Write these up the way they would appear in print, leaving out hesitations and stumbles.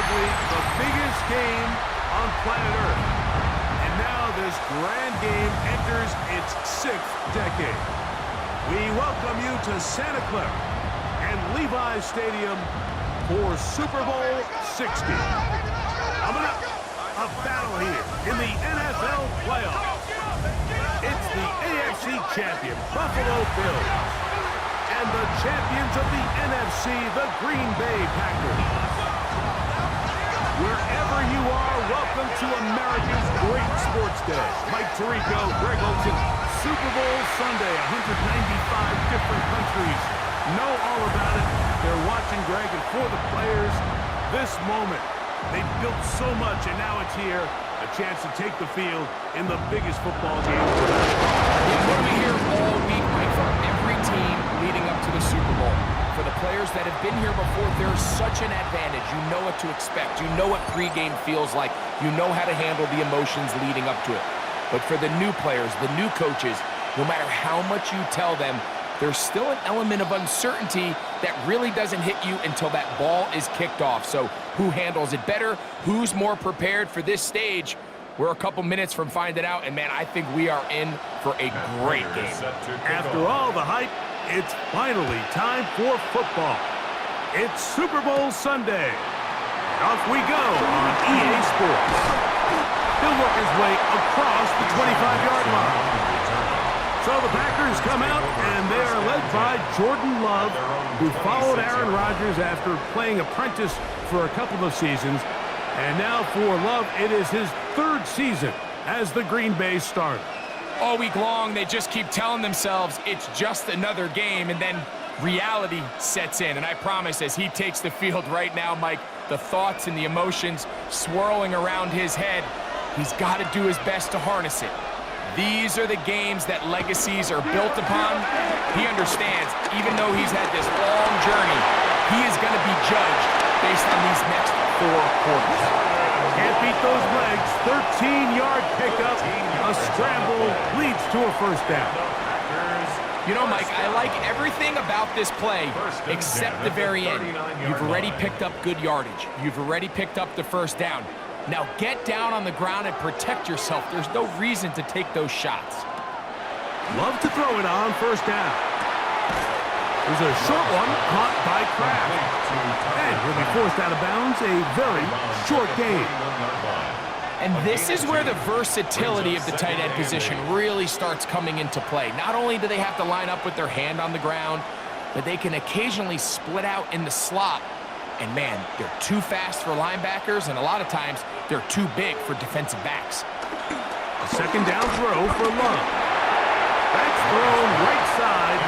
likely the biggest game on planet Earth. And now this grand game enters its 6th decade. We welcome you to Santa Clara and Levi's Stadium for Super Bowl 60. Coming up, a battle here in the NFL playoffs. It's the AFC champion, Buffalo Bills, and the champions of the NFC, the Green Bay Packers. Wherever you are, welcome to America's great sports day. Mike Tirico, Greg Olson, Super Bowl Sunday, 195 different countries know all about it. They're watching, Greg, and for the players, this moment. They've built so much, and now it's here. A chance to take the field in the biggest football game. What we hear all week, Mike, from every team leading up to the Super Bowl. For the players that have been here before, there's such an advantage. You know what to expect. You know what pregame feels like. You know how to handle the emotions leading up to it. But for the new players, the new coaches, no matter how much you tell them, there's still an element of uncertainty that really doesn't hit you until that ball is kicked off. So who handles it better? Who's more prepared for this stage? We're a couple minutes from finding out, and man, I think we are in for a great game. After all the hype, it's finally time for football. It's Super Bowl Sunday. Off we go on EA Sports. He'll work his way across the 25-yard line. So the Packers come out, and they are led by Jordan Love, who followed Aaron Rodgers after playing apprentice for a couple of seasons. And now for Love, it is his 3rd season as the Green Bay starter. All week long, they just keep telling themselves it's just another game, and then reality sets in. And I promise, as he takes the field right now, Mike, the thoughts and the emotions swirling around his head, he's got to do his best to harness it. These are the games that legacies are built upon. He understands, even though he's had this long journey, he is going to be judged based on these next 4 quarters. Can't beat those legs. 13-yard pickup. A scramble leads to a first down. You know, Mike, I like everything about this play except the very end. You've already picked up good yardage. You've already picked up the first down. Now get down on the ground and protect yourself. There's no reason to take those shots. Love to throw it on first down. There's a short one caught by Kraft. And will be forced out of bounds. A very short gain. And this is where the versatility of the tight end position really starts coming into play. Not only do they have to line up with their hand on the ground, but they can occasionally split out in the slot. And man, they're too fast for linebackers, and a lot of times they're too big for defensive backs. A second down throw for Love. That's thrown right side,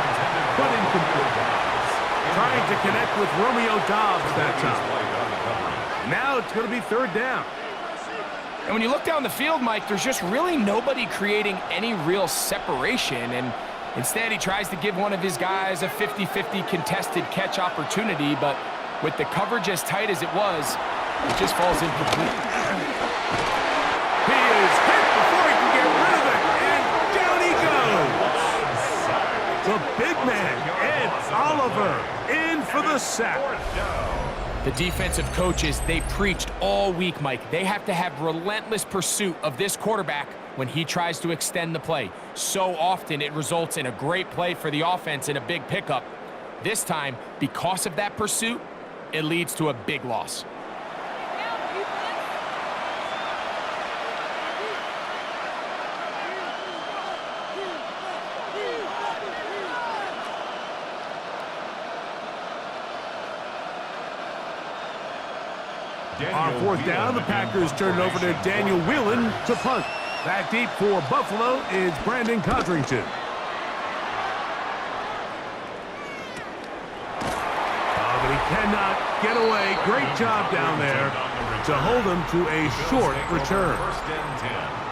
but incomplete. Trying to connect with Romeo Doubs that time. Now it's going to be 3rd down. And when you look down the field, Mike, there's just really nobody creating any real separation. And instead, he tries to give one of his guys a 50-50 contested catch opportunity, but with the coverage as tight as it was, it just falls incomplete. He is hit before he can get rid of it, and down he goes. The big man, Ed Oliver, in for the sack. The defensive coaches, they preached all week, Mike. They have to have relentless pursuit of this quarterback when he tries to extend the play. So often it results in a great play for the offense and a big pickup. This time, because of that pursuit, it leads to a big loss. On 4th down, the Packers turn it over to Daniel Whelan to punt. Back deep for Buffalo is Brandon Codrington. But he cannot get away. Great job down there to hold him to a short return.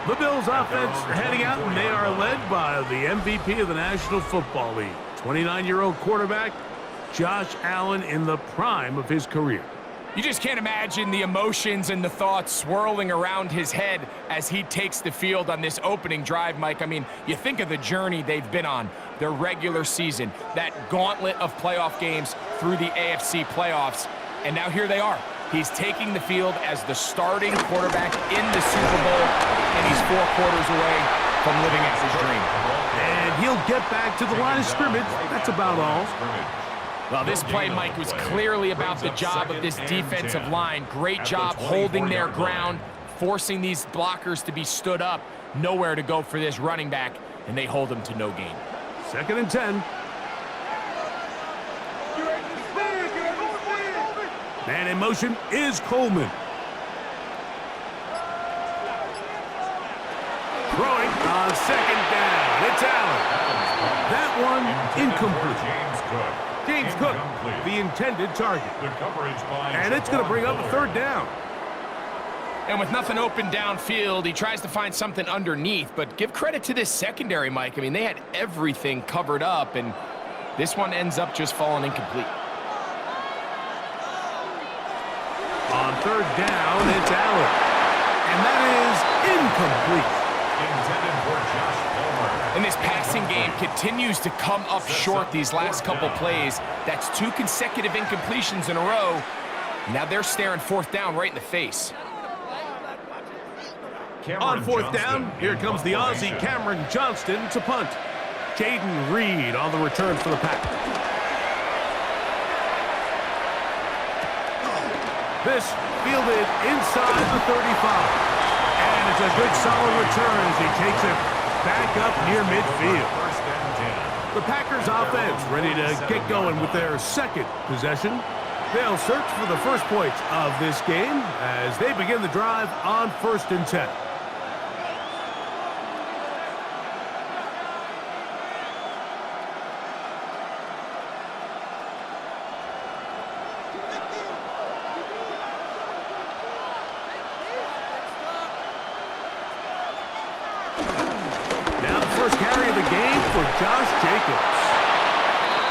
The Bills offense heading out, and they are led by the MVP of the National Football League, 29-year-old quarterback Josh Allen in the prime of his career. You just can't imagine the emotions and the thoughts swirling around his head as he takes the field on this opening drive, Mike. I mean, you think of the journey they've been on, their regular season, that gauntlet of playoff games through the AFC playoffs, and now here they are, He's taking the field as the starting quarterback in the Super Bowl, and he's 4 quarters away from living out his dream. And he'll get back to the line of scrimmage. That's about all. Well, this play, Mike, was clearly about the job of this defensive line. Great job holding their ground, forcing these blockers to be stood up. Nowhere to go for this running back, and they hold him to no gain. 2nd and 10. Man in motion is Coleman. Throwing on 2nd down. It's Allen. That one incomplete. James Cook, the intended target. And it's going to bring up a 3rd down. And with nothing open downfield, he tries to find something underneath. But give credit to this secondary, Mike. I mean, they had everything covered up, and this one ends up just falling incomplete. On 3rd down, it's Allen. And that is incomplete. Intended for Josh Palmer. And this passing game continues to come up short these last couple plays. That's 2 consecutive incompletions in a row. Now they're staring 4th down right in the face. On 4th down, here comes the Aussie Cameron Johnston to punt. Jaden Reed on the return for the Pack. This fielded inside the 35. And it's a good solid return as he takes it back up near midfield. The Packers offense ready to get going with their 2nd possession. They'll search for the first points of this game as they begin the drive on 1st and 10.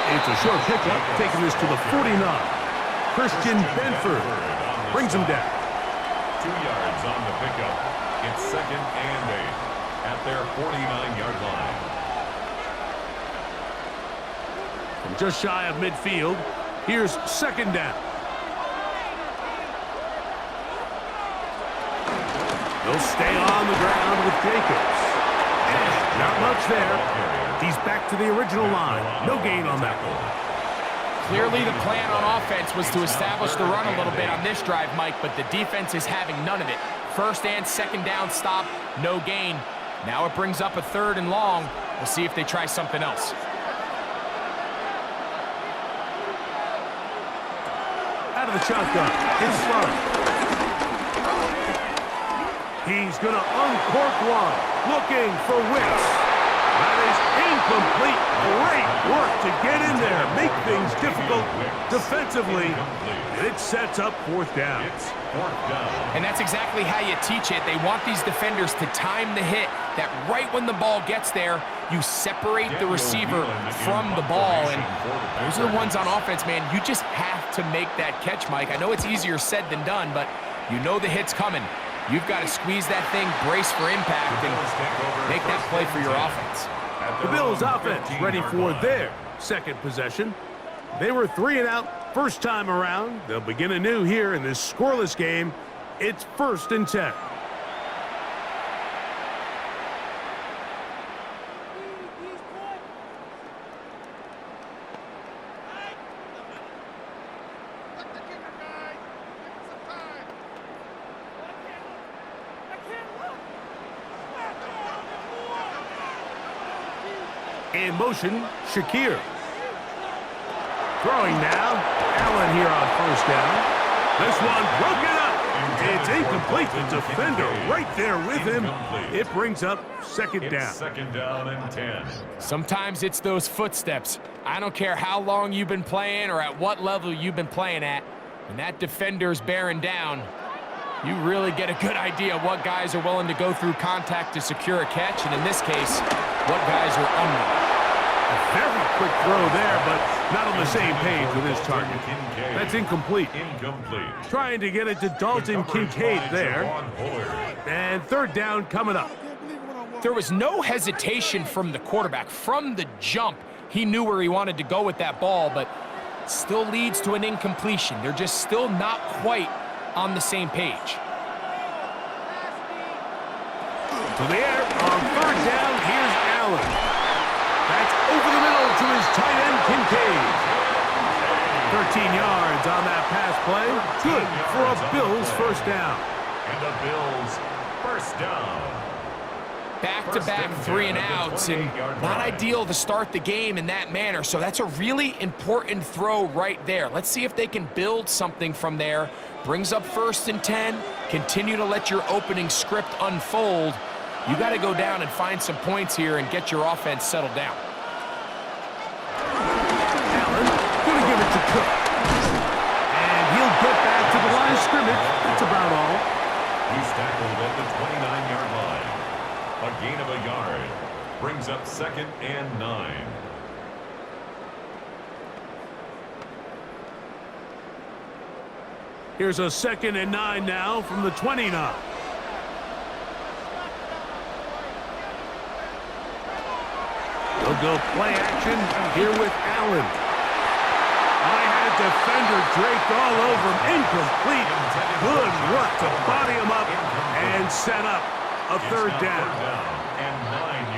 It's a short pickup, taking this to the 49. Christian Benford brings him down. 2 yards on the pickup. It's 2nd and 8 at their 49-yard line. From just shy of midfield, here's 2nd down. He'll stay on the ground with Jacobs. And not much there. He's back to the original line. No gain on that one. Clearly the plan on offense was to establish the run a little bit on this drive, Mike, but the defense is having none of it. 1st and 2nd down stop, no gain. Now it brings up a 3rd and long. We'll see if they try something else. Out of the shotgun, in front. He's going to uncork one, looking for Wicks. That is incomplete. Great work to get in there, make things difficult defensively. And it sets up 4th down. It's 4th down. And that's exactly how you teach it. They want these defenders to time the hit, that right when the ball gets there, you separate the receiver from the ball. And those are the ones on offense, man. You just have to make that catch, Mike. I know it's easier said than done, but you know the hit's coming. You've got to squeeze that thing, brace for impact, and make that play for your offense. The Bills offense ready for their 2nd possession. They were 3 and out first time around. They'll begin anew here in this scoreless game. It's 1st and 10. In motion, Shakir. Throwing now. Allen here on 1st down. This one broken up. It's incomplete. The defender right there with him. It brings up 2nd down. 2nd down and 10. Sometimes it's those footsteps. I don't care how long you've been playing or at what level you've been playing at. When that defender's bearing down, you really get a good idea of what guys are willing to go through contact to secure a catch, and in this case, what guys are unwilling. A very quick throw there, but not on the same page with his target. That's incomplete. Trying to get it to Dalton Kincaid there. And 3rd down coming up. There was no hesitation from the quarterback. From the jump, he knew where he wanted to go with that ball, but still leads to an incompletion. They're just still not quite on the same page. To the air on third down. Here's Allen. That's over the middle to his tight end, Kincaid. 13 yards on that pass play. Good for a Bills first down. And the Bills first down. Back-to-back 3-and-outs, and not ideal to start the game in that manner. So that's a really important throw right there. Let's see if they can build something from there. Brings up 1st and 10. Continue to let your opening script unfold. You got to go down and find some points here and get your offense settled down. Allen going to give it to Cook. And he'll get back to the line of scrimmage. That's about all. He's tackled at the 29-yard line. A gain of a yard. Brings up 2nd and 9. Here's a 2nd and 9 now from the 29. They'll go play action here with Allen. I had a defender draped all over him. Incomplete. Good work to body him up and set up a 3rd down.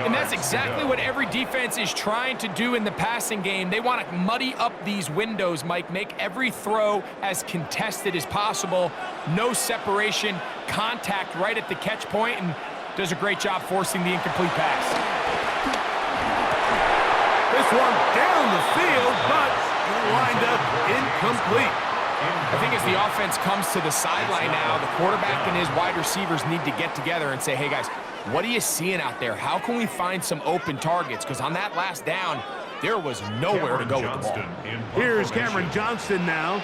And that's exactly what every defense is trying to do in the passing game. They want to muddy up these windows, Mike, make every throw as contested as possible. No separation, contact right at the catch point, and does a great job forcing the incomplete pass. This one down the field, but it'll wind up incomplete. I think as the offense comes to the sideline now, the quarterback and his wide receivers need to get together and say, hey, guys, what are you seeing out there? How can we find some open targets? Because on that last down, there was nowhere to go with the ball. Here's Cameron Johnston now.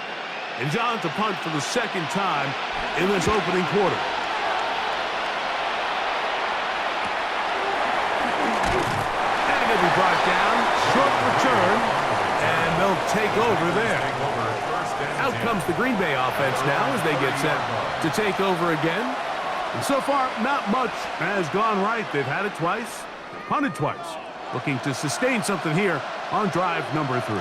And John to punt for the 2nd time in this opening quarter. And it'll be brought down. Short return. And they'll take over there. Out comes the Green Bay offense now as they get set to take over again. And so far, not much has gone right. They've had it twice, punted twice. Looking to sustain something here on drive number 3.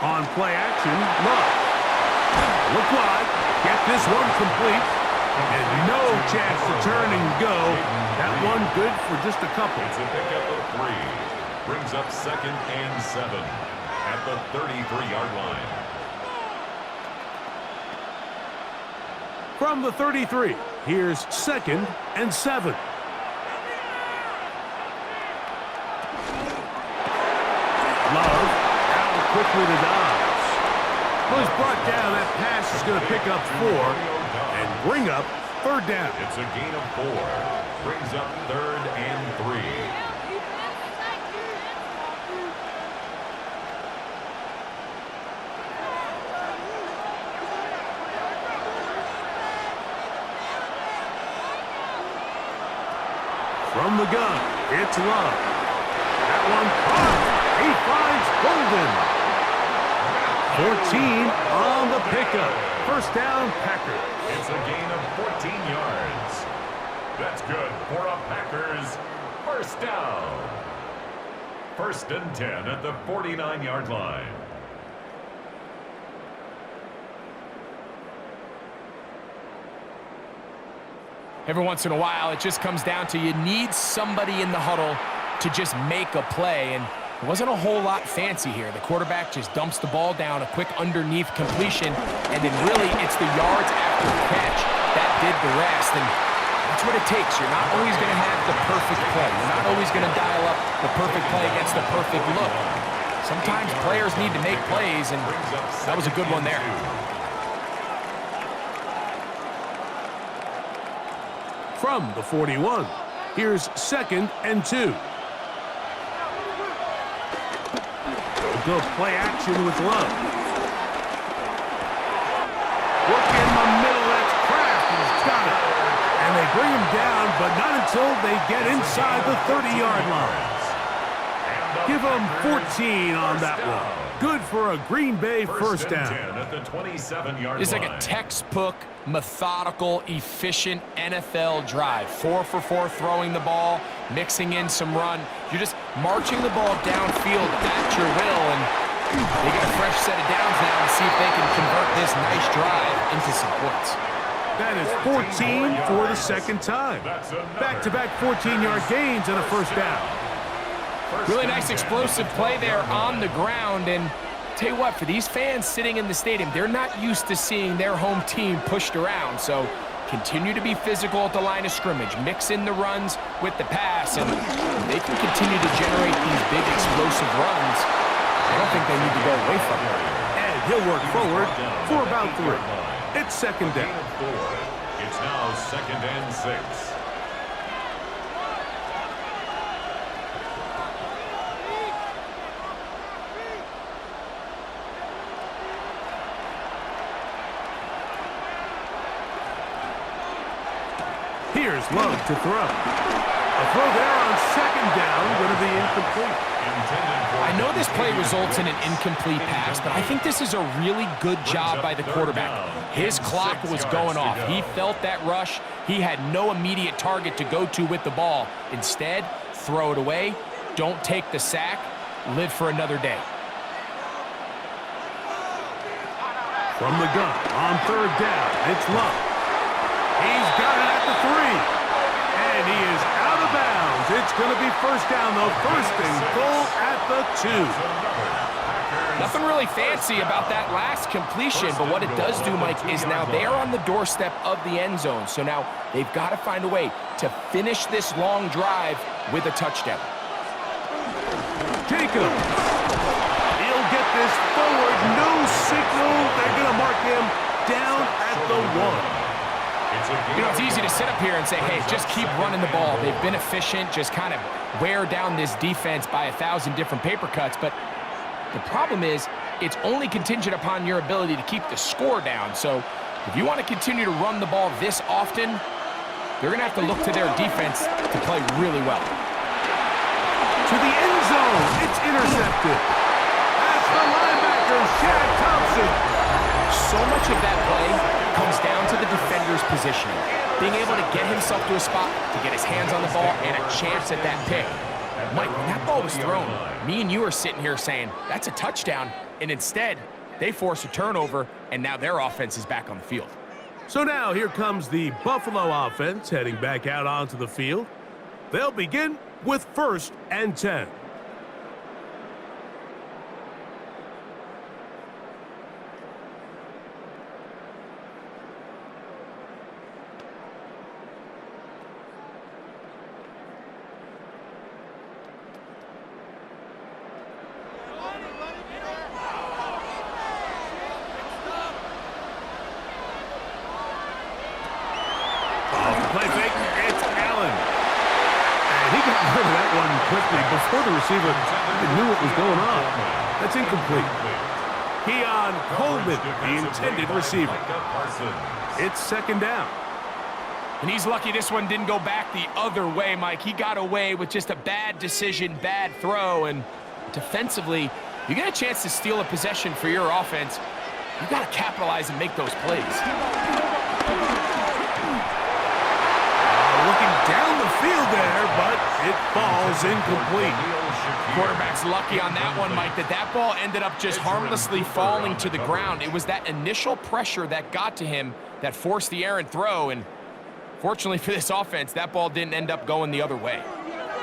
On play action, Love. Look wide, get this one complete. And no chance to turn and go. That one good for just a couple. It's a pickup of 3. Brings up 2nd and 7 at the 33-yard line. From the 33, here's 2nd and 7. Love out quickly to Dobbs. Well, he's brought down. That pass is going to pick up 4. And bring up 3rd down. It's a gain of 4. Brings up 3rd and 3. From the gun, it's Love. That one caught. He finds Golden. 14 on the pickup. First down, Packers. It's a gain of 14 yards. That's good for a Packers first down. 1st and 10 at the 49-yard line. Every once in a while, it just comes down to you need somebody in the huddle to just make a play, and it wasn't a whole lot fancy here. The quarterback just dumps the ball down, a quick underneath completion, and then really it's the yards after the catch that did the rest. And that's what it takes. You're not always going to have the perfect play. You're not always going to dial up the perfect play against the perfect look. Sometimes players need to make plays, and that was a good one there. From the 41, here's 2nd and 2. Go play action with Love. Work in the middle, that's Kraft. He's got it. And they bring him down, but not until they get inside the 30-yard line. Give them 14 on that one. Good for a Green Bay first down. 10 at the 27-yard It's like a line. textbook, methodical, efficient NFL drive. 4 for 4 throwing the ball, mixing in some run. You're just marching the ball downfield at your will, and they get a fresh set of downs now to see if they can convert this nice drive into some points. That is 14 for the second time. Back-to-back 14-yard gains and a first down. Really nice explosive play there on the ground, and tell you what, for these fans sitting in the stadium, they're not used to seeing their home team pushed around, so continue to be physical at the line of scrimmage, mix in the runs with the pass, and they can continue to generate these big explosive runs. I don't think they need to go away from it. And he'll work forward for about 3. It's second down. It's now 2nd and 6. Here's Love to throw. A throw there on second down, going to be incomplete. I know this play results in an incomplete pass, but I think this is a really good job by the quarterback. His clock was going off. He felt that rush. He had no immediate target to go to with the ball. Instead, throw it away. Don't take the sack. Live for another day. From the gun on third down, it's Love. He's got it at the 3. And he is out of bounds. It's going to be first down, though. First and goal at the 2. Nothing really fancy about that last completion, but what it does do, Mike, is now they are on the doorstep of the end zone. So now they've got to find a way to finish this long drive with a touchdown. Jacobs. He'll get this forward. No signal. They're going to mark him down at the 1. You know, it's easy to sit up here and say, hey, just keep running the ball. They've been efficient, just kind of wear down this defense by 1,000 different paper cuts. But the problem is it's only contingent upon your ability to keep the score down. So if you want to continue to run the ball this often, they're going to have to look to their defense to play really well. To the end zone. It's intercepted. That's the linebacker, Shaq Thompson. So much of that play comes down to the defender's positioning. Being able to get himself to a spot, to get his hands on the ball, and a chance at that pick. Mike, when that ball was thrown, me and you are sitting here saying, that's a touchdown, and instead, they force a turnover, and now their offense is back on the field. So now here comes the Buffalo offense heading back out onto the field. They'll begin with 1st and 10. Play fake, it's Allen. And he got rid of that one quickly before the receiver knew what was going on. That's incomplete. Keon Coleman, the intended receiver. It's second down. And he's lucky this one didn't go back the other way, Mike. He got away with just a bad decision, bad throw, and defensively, you get a chance to steal a possession for your offense. You got to capitalize and make those plays. Looking down the field there, but it falls incomplete. Quarterback's lucky on that one, Mike, that ball ended up just harmlessly falling to the ground. It was that initial pressure that got to him that forced the errant throw, and fortunately for this offense, that ball didn't end up going the other way.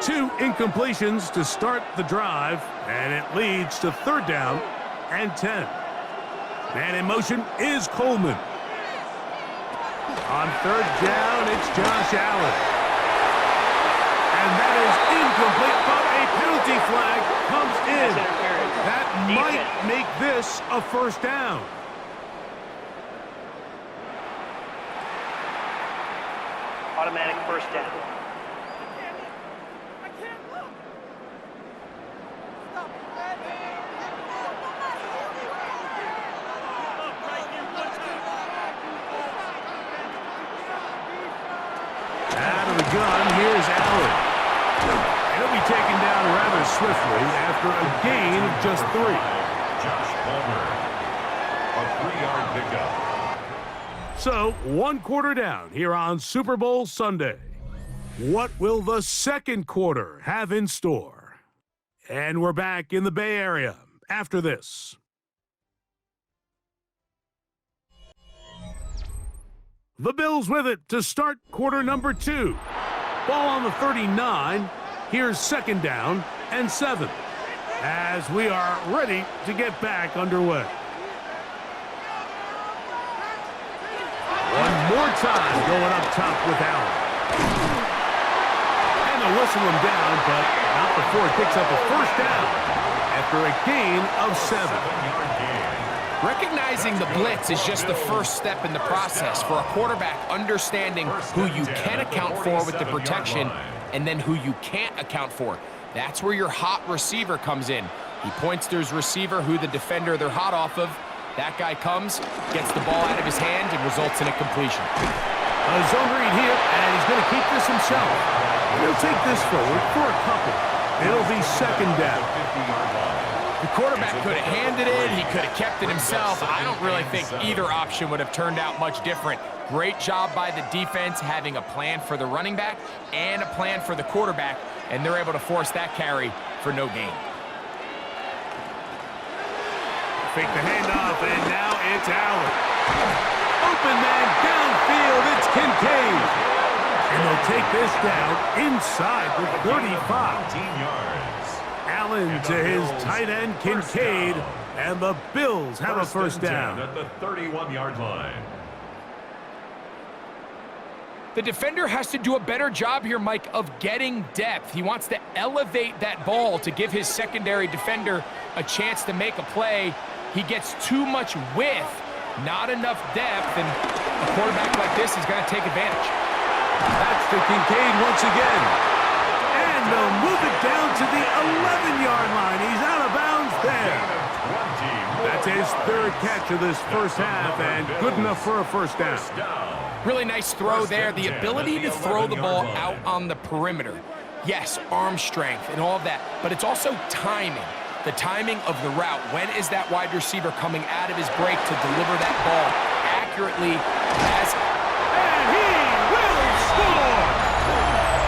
2 incompletions to start the drive, and it leads to 3rd down and 10. Man in motion is Coleman. On 3rd down, it's Josh Allen. And that is incomplete, but a penalty flag comes in. That might make this a first down. Automatic first down. Out of the gun, here's Allen. He'll be taken down rather swiftly after a gain of just 3. Josh Palmer, a 3-yard pickup. So, 1 quarter down here on Super Bowl Sunday. What will the second quarter have in store? And we're back in the Bay Area after this. The Bills with it to start quarter number 2. Ball on the 39. Here's second down and 7 as we are ready to get back underway. One more time going up top with Allen. And they'll whistle him down, but not before it picks up a first down after a gain of 7. Recognizing the blitz is just the first step in the process for a quarterback, understanding who you can account for with the protection and then who you can't account for. That's where your hot receiver comes in. He points to his receiver, who the defender they're hot off of. That guy comes, gets the ball out of his hand, and results in a completion. A zone read here, and he's going to keep this himself. He'll take this forward for a couple. It'll be second down. The quarterback could have handed it. He could have kept it himself. I don't really think either option would have turned out much different. Great job by the defense having a plan for the running back and a plan for the quarterback, and they're able to force that carry for no gain. Fake the handoff, and now it's Allen. Open man downfield, it's Kincaid. And they'll take this down inside the 35. 19 yards. Allen to his tight end, Kincaid, and the Bills have a first down. At the 31-yard line. The defender has to do a better job here, Mike, of getting depth. He wants to elevate that ball to give his secondary defender a chance to make a play. He gets too much width, not enough depth, and a quarterback like this is going to take advantage. That's to Kincaid once again. And they'll move it down to the 11-yard line. He's out of bounds there. That's his third catch of this first half, and good enough for a first down. Really nice throw there. The ability to throw the ball out on the perimeter. Yes, arm strength and all of that, but it's also timing. The timing of the route. When is that wide receiver coming out of his break to deliver that ball accurately? And he will score!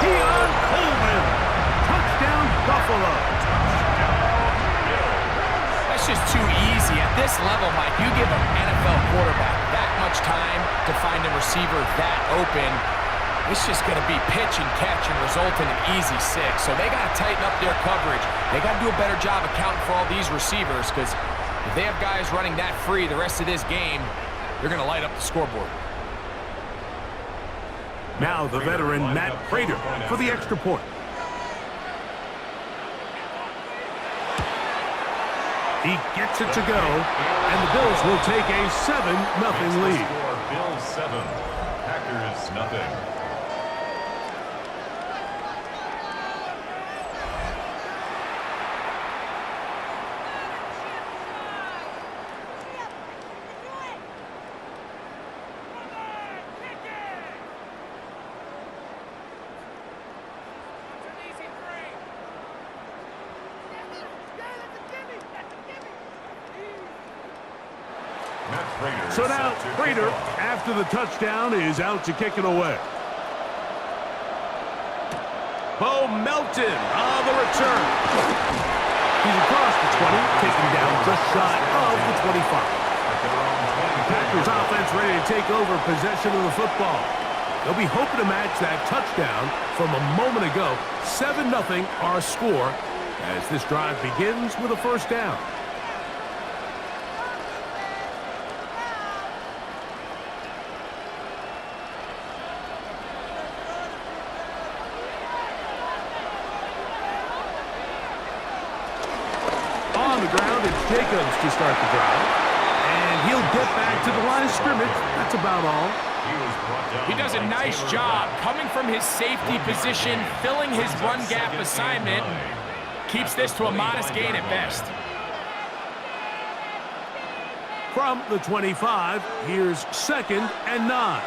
Keon Coleman. Touchdown, Buffalo. That's just too easy. At this level, Mike, you give an NFL quarterback that much time to find a receiver that open, it's just going to be pitch and catch and result in an easy 6. So they got to tighten up their coverage. They got to do a better job accounting for all these receivers, because if they have guys running that free the rest of this game, they're going to light up the scoreboard. Now the veteran Matt Prater for the extra point. He gets it to go, and the Bills will take a 7-0 lead. Bills 7, Packers nothing. So now Prater, after the touchdown, is out to kick it away. Bo Melton on the return. He's across the 20, taken down just shy of the 25. Packers offense ready to take over possession of the football. They'll be hoping to match that touchdown from a moment ago. 7-0 our score as this drive begins with a first down. On the ground, it's Jacobs to start the drive. And he'll get back to the line of scrimmage. That's about all. He does a nice job coming from his safety position, filling his run gap assignment. Keeps this to a modest gain at best. From the 25, here's 2nd and 9.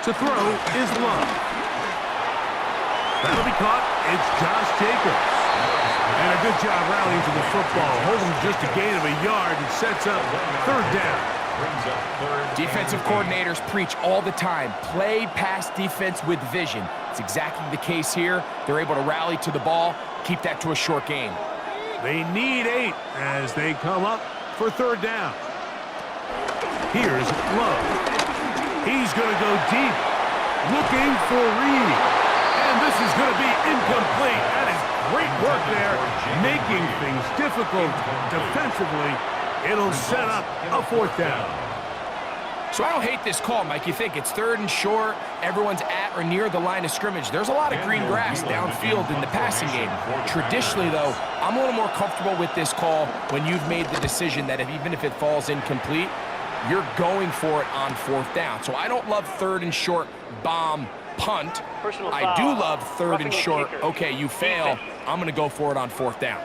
To throw is Love. That'll be caught. It's Josh Jacobs. And a good job rallying to the football. Holding just a gain of a yard and sets up third down. Defensive coordinators preach all the time, play pass defense with vision. It's exactly the case here. They're able to rally to the ball, keep that to a short game. They need 8 as they come up for third down. Here's Love. He's going to go deep, looking for Reed. And this is going to be incomplete. That is great work there, making things difficult defensively. It'll set up a fourth down. So I don't hate this call, Mike. You think it's third and short, everyone's at or near the line of scrimmage. There's a lot of green grass downfield in the passing game. Traditionally, though, I'm a little more comfortable with this call when you've made the decision that even if it falls incomplete, you're going for it on fourth down. So I don't love third and short bomb punt. I do love third and short, okay, you fail, I'm going to go for it on fourth down.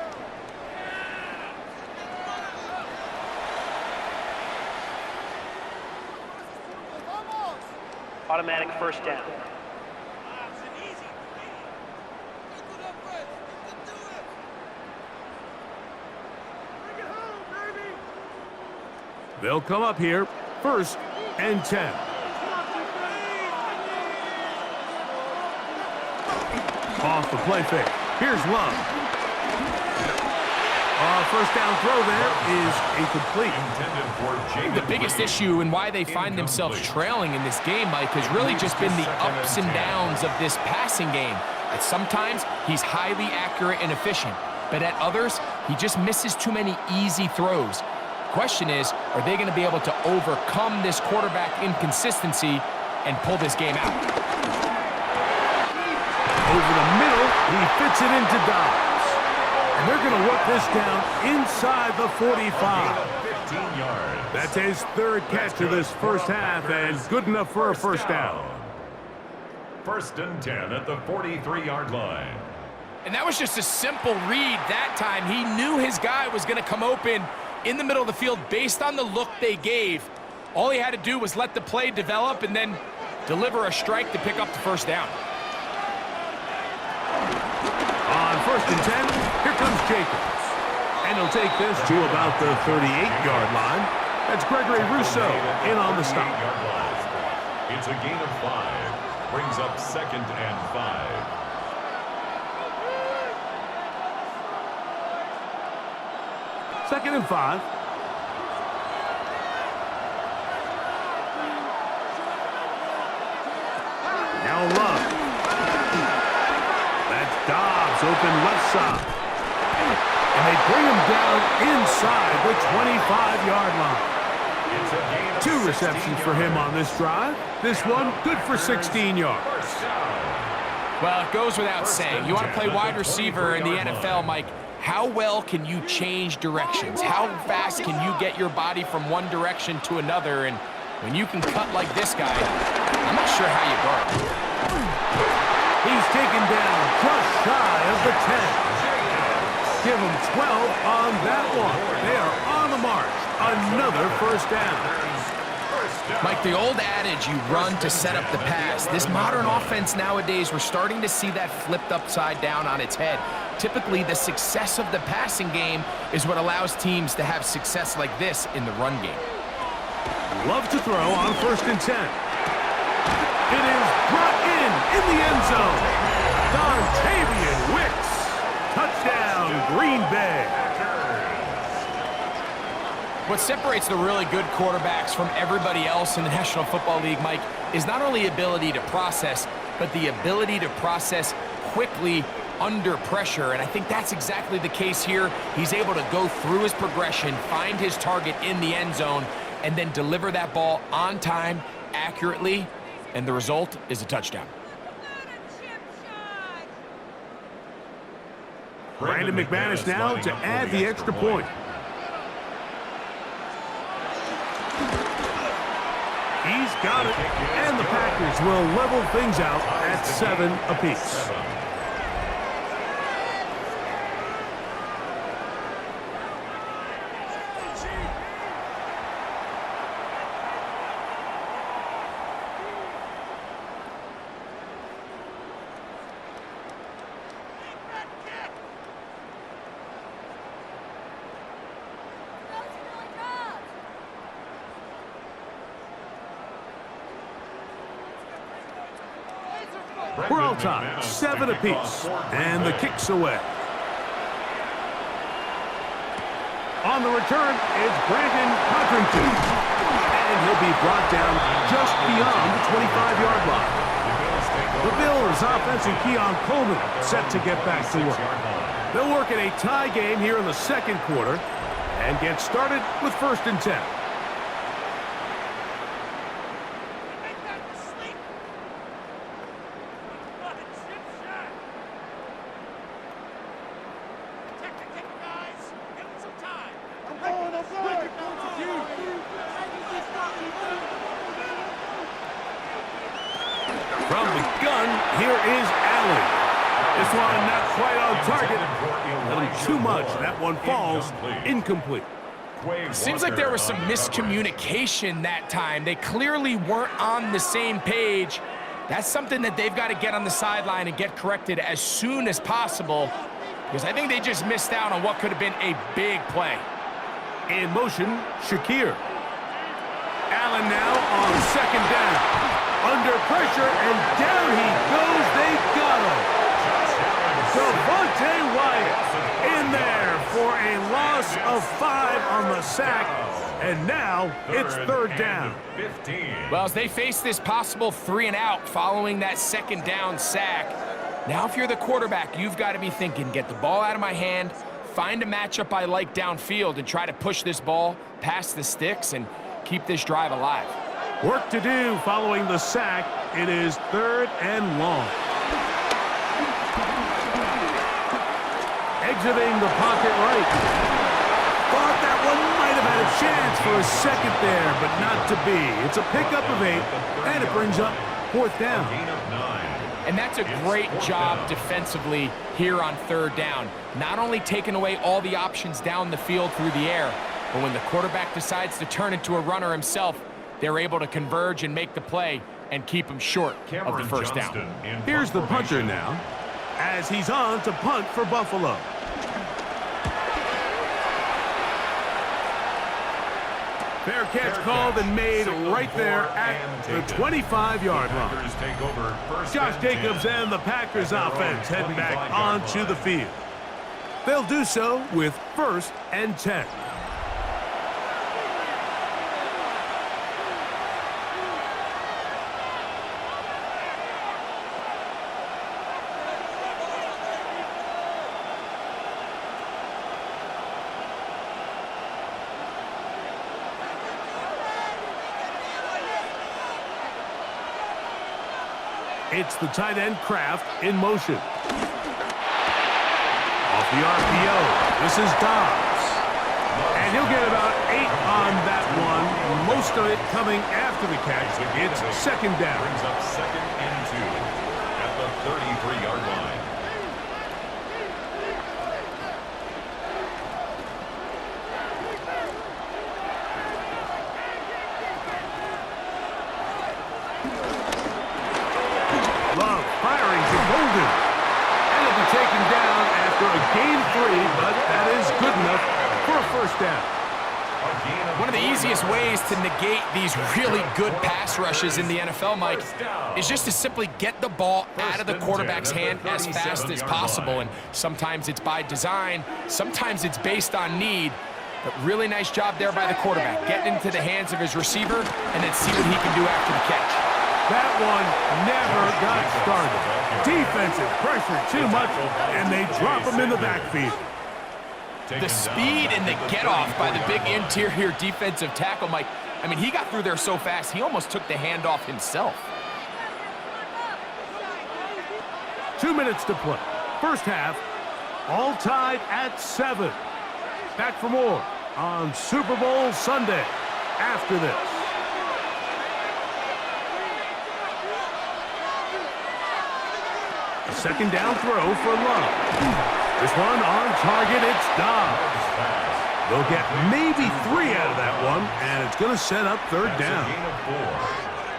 Automatic first down. They'll come up here, 1st and 10. Off the play fake. Here's Love. First down throw there is incomplete. The biggest issue and why they find themselves trailing in this game, Mike, has really just been the ups and downs of this passing game. At sometimes, he's highly accurate and efficient, but at others, he just misses too many easy throws. Question is, are they going to be able to overcome this quarterback inconsistency and pull this game out? Over the middle, he fits it into Dobbs. And they're going to work this down inside the 45. That's his third catch of this first half, and good enough for a first down. 1st and 10 at the 43-yard line. And that was just a simple read that time. He knew his guy was going to come open in the middle of the field based on the look they gave. All he had to do was let the play develop and then deliver a strike to pick up the first down. On 1st and 10, here comes Jacobs. And he'll take this to about the 38-yard line. That's Gregory Rousseau in on the stop. It's a gain of 5. Brings up 2nd and 5. Second and 5. Now Love. That's Dobbs open left side. And they bring him down inside the 25-yard line. 2 receptions for him on this drive. This one good for 16 yards. Well, it goes without saying. You want to play wide receiver in the NFL, Mike. How well can you change directions? How fast can you get your body from one direction to another? And when you can cut like this guy, I'm not sure how you guard. He's taken down just shy of the 10. Give him 12 on that one. They are on the march. Another first down. Mike, the old adage, you run to set up the pass. This modern offense nowadays, we're starting to see that flipped upside down on its head. Typically, the success of the passing game is what allows teams to have success like this in the run game. Love to throw on 1st and 10. It is brought in the end zone. Dontavian Wicks. Touchdown, Green Bay. What separates the really good quarterbacks from everybody else in the National Football League, Mike, is not only ability to process, but the ability to process quickly under pressure. And I think that's exactly the case here. He's able to go through his progression, find his target in the end zone, and then deliver that ball on time, accurately, and the result is a touchdown. Brandon McManus now to add the extra point. He's got it, and the Packers will level things out at 7 apiece. We're all tied, 7 apiece, and the kick's away. On the return, it's Brandon Codrington, and he'll be brought down just beyond the 25-yard line. The Bills' offensive Keon Coleman set to get back to work. They'll work in a tie game here in the second quarter and get started with 1st and 10. From the gun, here is Allen. This one not quite on target. A little too much. That one falls incomplete. Seems like there was some miscommunication that time. They clearly weren't on the same page. That's something that they've got to get on the sideline and get corrected as soon as possible, because I think they just missed out on what could have been a big play. In motion, Shakir. Allen now on 2nd down. Under pressure, and down he goes. They got him. Devontae Wyatt in there for a loss of 5 on the sack, and now it's 3rd down. Well, as they face this possible 3-and-out following that 2nd down sack, now if you're the quarterback, you've got to be thinking, get the ball out of my hand, find a matchup I like downfield, and try to push this ball past the sticks and keep this drive alive. Work to do following the sack. It is 3rd and long. Exiting the pocket right. Thought that one might have had a chance for a second there, but not to be. It's a pickup of 8, and it brings up 4th down. And that's a great job defensively here on 3rd down. Not only taking away all the options down the field through the air, but when the quarterback decides to turn into a runner himself, they're able to converge and make the play and keep him short of the 1st down. Here's the punter now, as he's on to punt for Buffalo. Fair catch called and made right there at the 25-yard line. Josh Jacobs and the Packers offense heading back onto the field. They'll do so with 1st and 10. It's the tight end Kraft in motion. Off the RPO, this is Dobbs. And he'll get about 8 on that one, most of it coming after the catch. It's 2nd down. Brings up 2nd and 2 at the 33-yard line. Love firing to Golden. And he'll be taken down after a gain 3, but that is good enough for a 1st down. One of the easiest ways to negate these really good pass rushes in the NFL, Mike, is just to simply get the ball out of the quarterback's hand as fast as possible. And sometimes it's by design, sometimes it's based on need. But really nice job there by the quarterback, getting into the hands of his receiver and then see what he can do after the catch. That one never got started. Defensive pressure too much, and they drop him in the backfield. The speed and the get-off by the big interior defensive tackle, Mike. I mean, he got through there so fast, he almost took the handoff himself. 2 minutes to play. 1st half, all tied at 7. Back for more on Super Bowl Sunday after this. A 2nd down throw for Love. This one on target, it's Dobbs. They'll get maybe 3 out of that one, and it's going to set up 3rd down.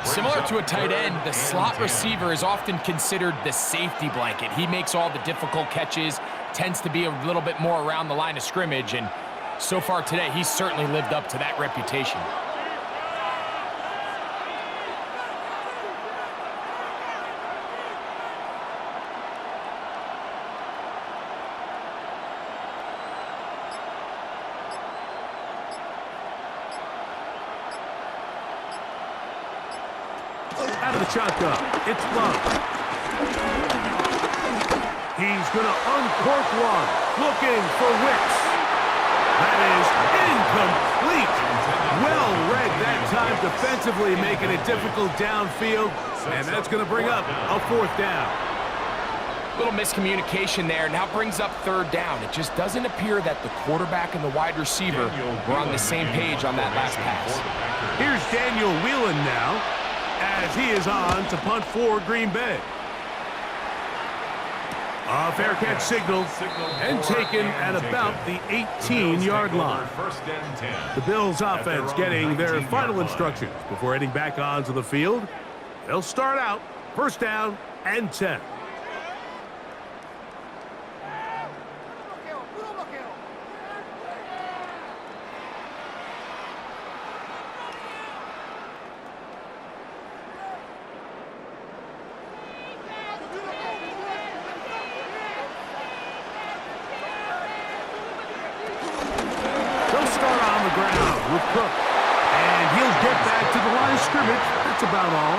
Similar to a tight end, the slot receiver is often considered the safety blanket. He makes all the difficult catches, tends to be a little bit more around the line of scrimmage, and so far today, he's certainly lived up to that reputation. Out of the shotgun. It's Love. He's going to uncork one. Looking for Wicks. That is incomplete. Well read that time defensively, making it difficult downfield. And that's going to bring up a 4th down. Little miscommunication there. Now brings up 3rd down. It just doesn't appear that the quarterback and the wide receiver were on the same page on that last pass. Here's Daniel Whelan now, as he is on to punt for Green Bay. A fair catch signal and taken at about the 18-yard line. The Bills offense getting their final instructions before heading back onto the field. They'll start out 1st down and 10. With Cook, and he'll get back to the line of scrimmage. That's about all.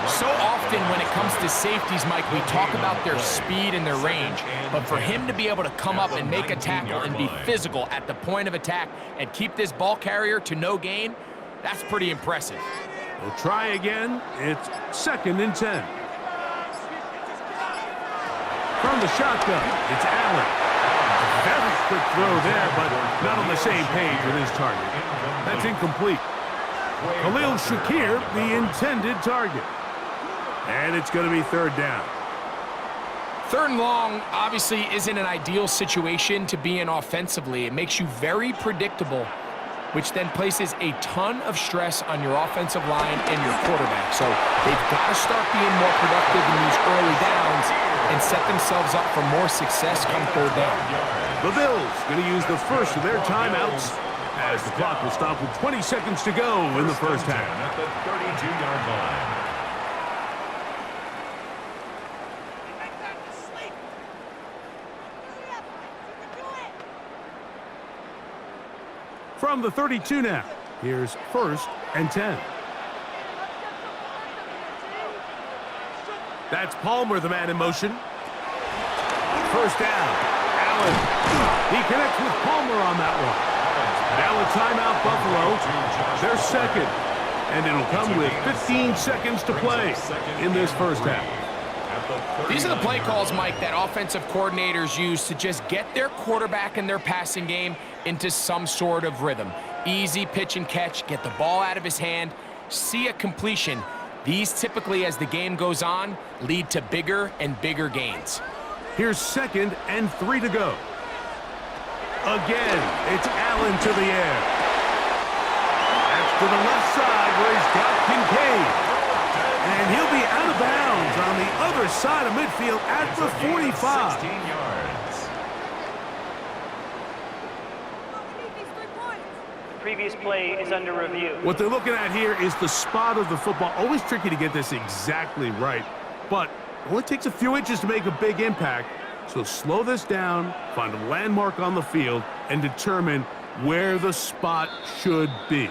So often when it comes to safeties, Mike, we talk about their speed and their range, but for him to be able to come up and make a tackle and be physical at the point of attack and keep this ball carrier to no gain, that's pretty impressive. We'll try again. It's 2nd and 10. From the shotgun, it's Allen. Very quick throw there, but not on the same page with his target. That's incomplete. Khalil Shakir, the intended target. And it's going to be 3rd down. 3rd and long obviously isn't an ideal situation to be in offensively. It makes you very predictable, which then places a ton of stress on your offensive line and your quarterback. So they've got to start being more productive in these early downs and set themselves up for more success come 3rd down. The Bills going to use the first of their timeouts as the clock will stop with 20 seconds to go in the 1st half. At the 32-yard line. From the 32 now, here's 1st and 10. That's Palmer, the man in motion. 1st down. Allen. He connects with Palmer on that one. Now a timeout, Buffalo. They're 2nd. And it'll come with 15 seconds to play in this 1st half. These are the play calls, Mike, that offensive coordinators use to just get their quarterback and their passing game into some sort of rhythm. Easy pitch and catch, get the ball out of his hand, see a completion. These typically, as the game goes on, lead to bigger and bigger gains. Here's 2nd and 3 to go. Again, it's Allen to the air. That's to the left side where he's got Kincaid. And he'll be out of bounds on the other side of midfield at the 45. 16 yards. The previous play is under review. What they're looking at here is the spot of the football. Always tricky to get this exactly right, but it only takes a few inches to make a big impact. So slow this down, find a landmark on the field, and determine where the spot should be.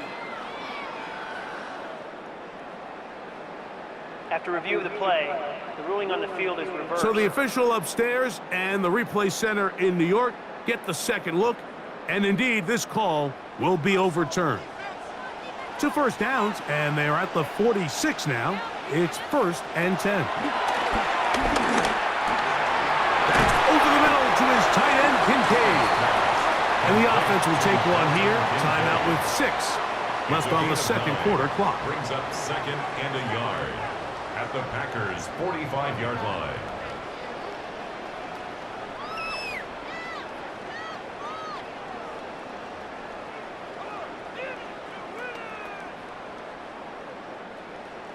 After review of the play, the ruling on the field is reversed. So the official upstairs and the replay center in New York get the second look, and indeed this call will be overturned. 2 1st downs, and they're at the 46 now. It's 1st and 10. That's over the middle to his tight end, Kincaid. And the offense will take one here. Timeout with 6 left on the 2nd quarter clock. Brings up 2nd and a yard at the Packers' 45-yard line.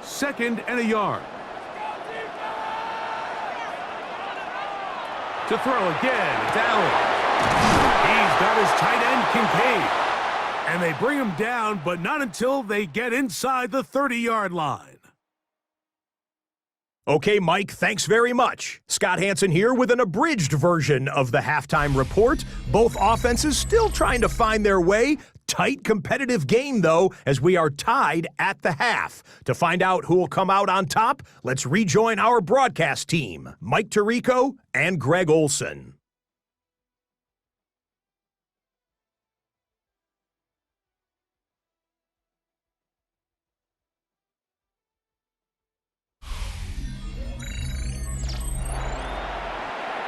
Second and a yard. To throw again, it's Allen. He's got his tight end, Kincaid. And they bring him down, but not until they get inside the 30-yard line. Okay, Mike, thanks very much. Scott Hansen here with an abridged version of the halftime report. Both offenses still trying to find their way Tight, competitive game, though, as we are tied at the half. To find out who will come out on top, let's rejoin our broadcast team, Mike Tirico and Greg Olson.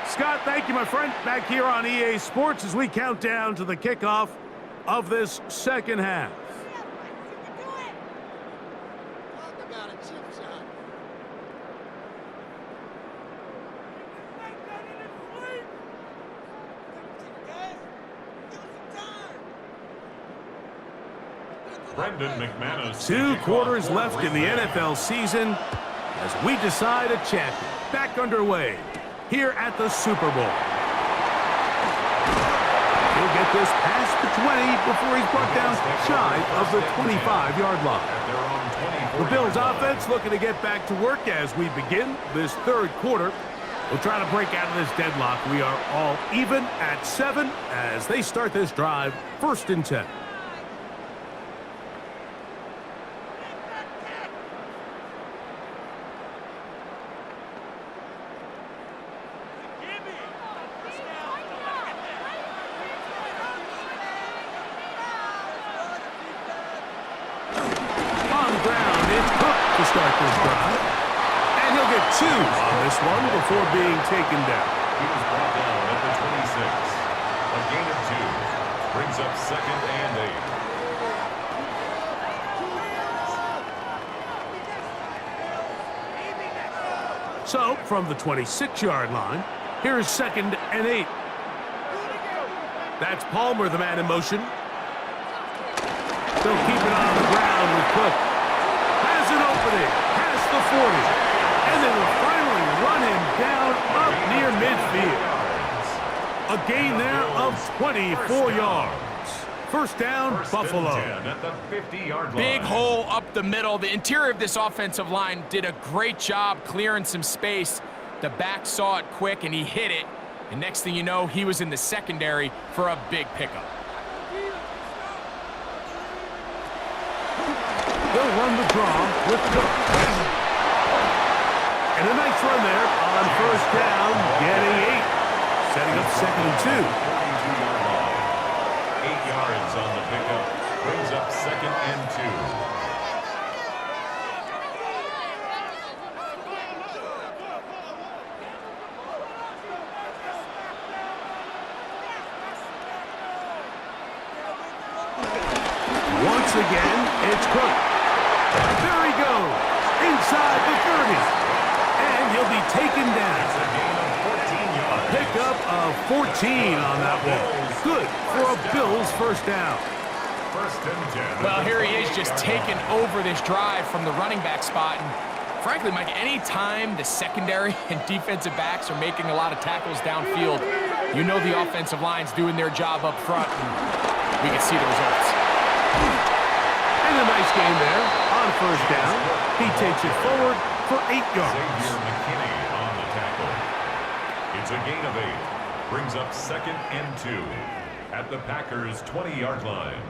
Scott, thank you, my friend. Back here on EA Sports as we count down to the kickoff of this second half. Brendan McManus. 2 quarters left in the NFL season as we decide a champion. Back underway here at the Super Bowl. He'll get this past the 20 before he's brought down shy of the 25-yard line. The Bills offense looking to get back to work as we begin this third quarter. We'll try to break out of this deadlock. We are all even at 7 as they start this drive, 1st and 10. Before being taken down. He was brought down at the 26. A gain of 2. Brings up 2nd and 8. So, from the 26-yard line, here's 2nd and 8. That's Palmer, the man in motion. They'll keep it on the ground with Cook. Has an opening, past the 40. And they will finally run him down up near midfield. A gain there of 24 yards. 1st down, Buffalo. At the 50-yard line. Big hole up the middle. The interior of this offensive line did a great job clearing some space. The back saw it quick, and he hit it. And next thing you know, he was in the secondary for a big pickup. They'll run the draw with Cook. And a nice run there on 1st down, getting 8. Setting up 2nd and 2. 42-yard line. 8 yards on the pickup. Brings up 2nd and 2. Once again, it's Cook. There he goes, inside the 30. And he'll be taken down. A pickup of 14 on that one. Good for a Bills 1st down. 1st and 10. Well, here he is just taking over this drive from the running back spot. And frankly, Mike, any time the secondary and defensive backs are making a lot of tackles downfield, you know the offensive line's doing their job up front, and we can see the results. And a nice game there on 1st down. He takes it forward for 8 yards. Xavier McKinney on the tackle. It's a gain of 8. Brings up 2nd and 2 at the Packers' 20-yard line.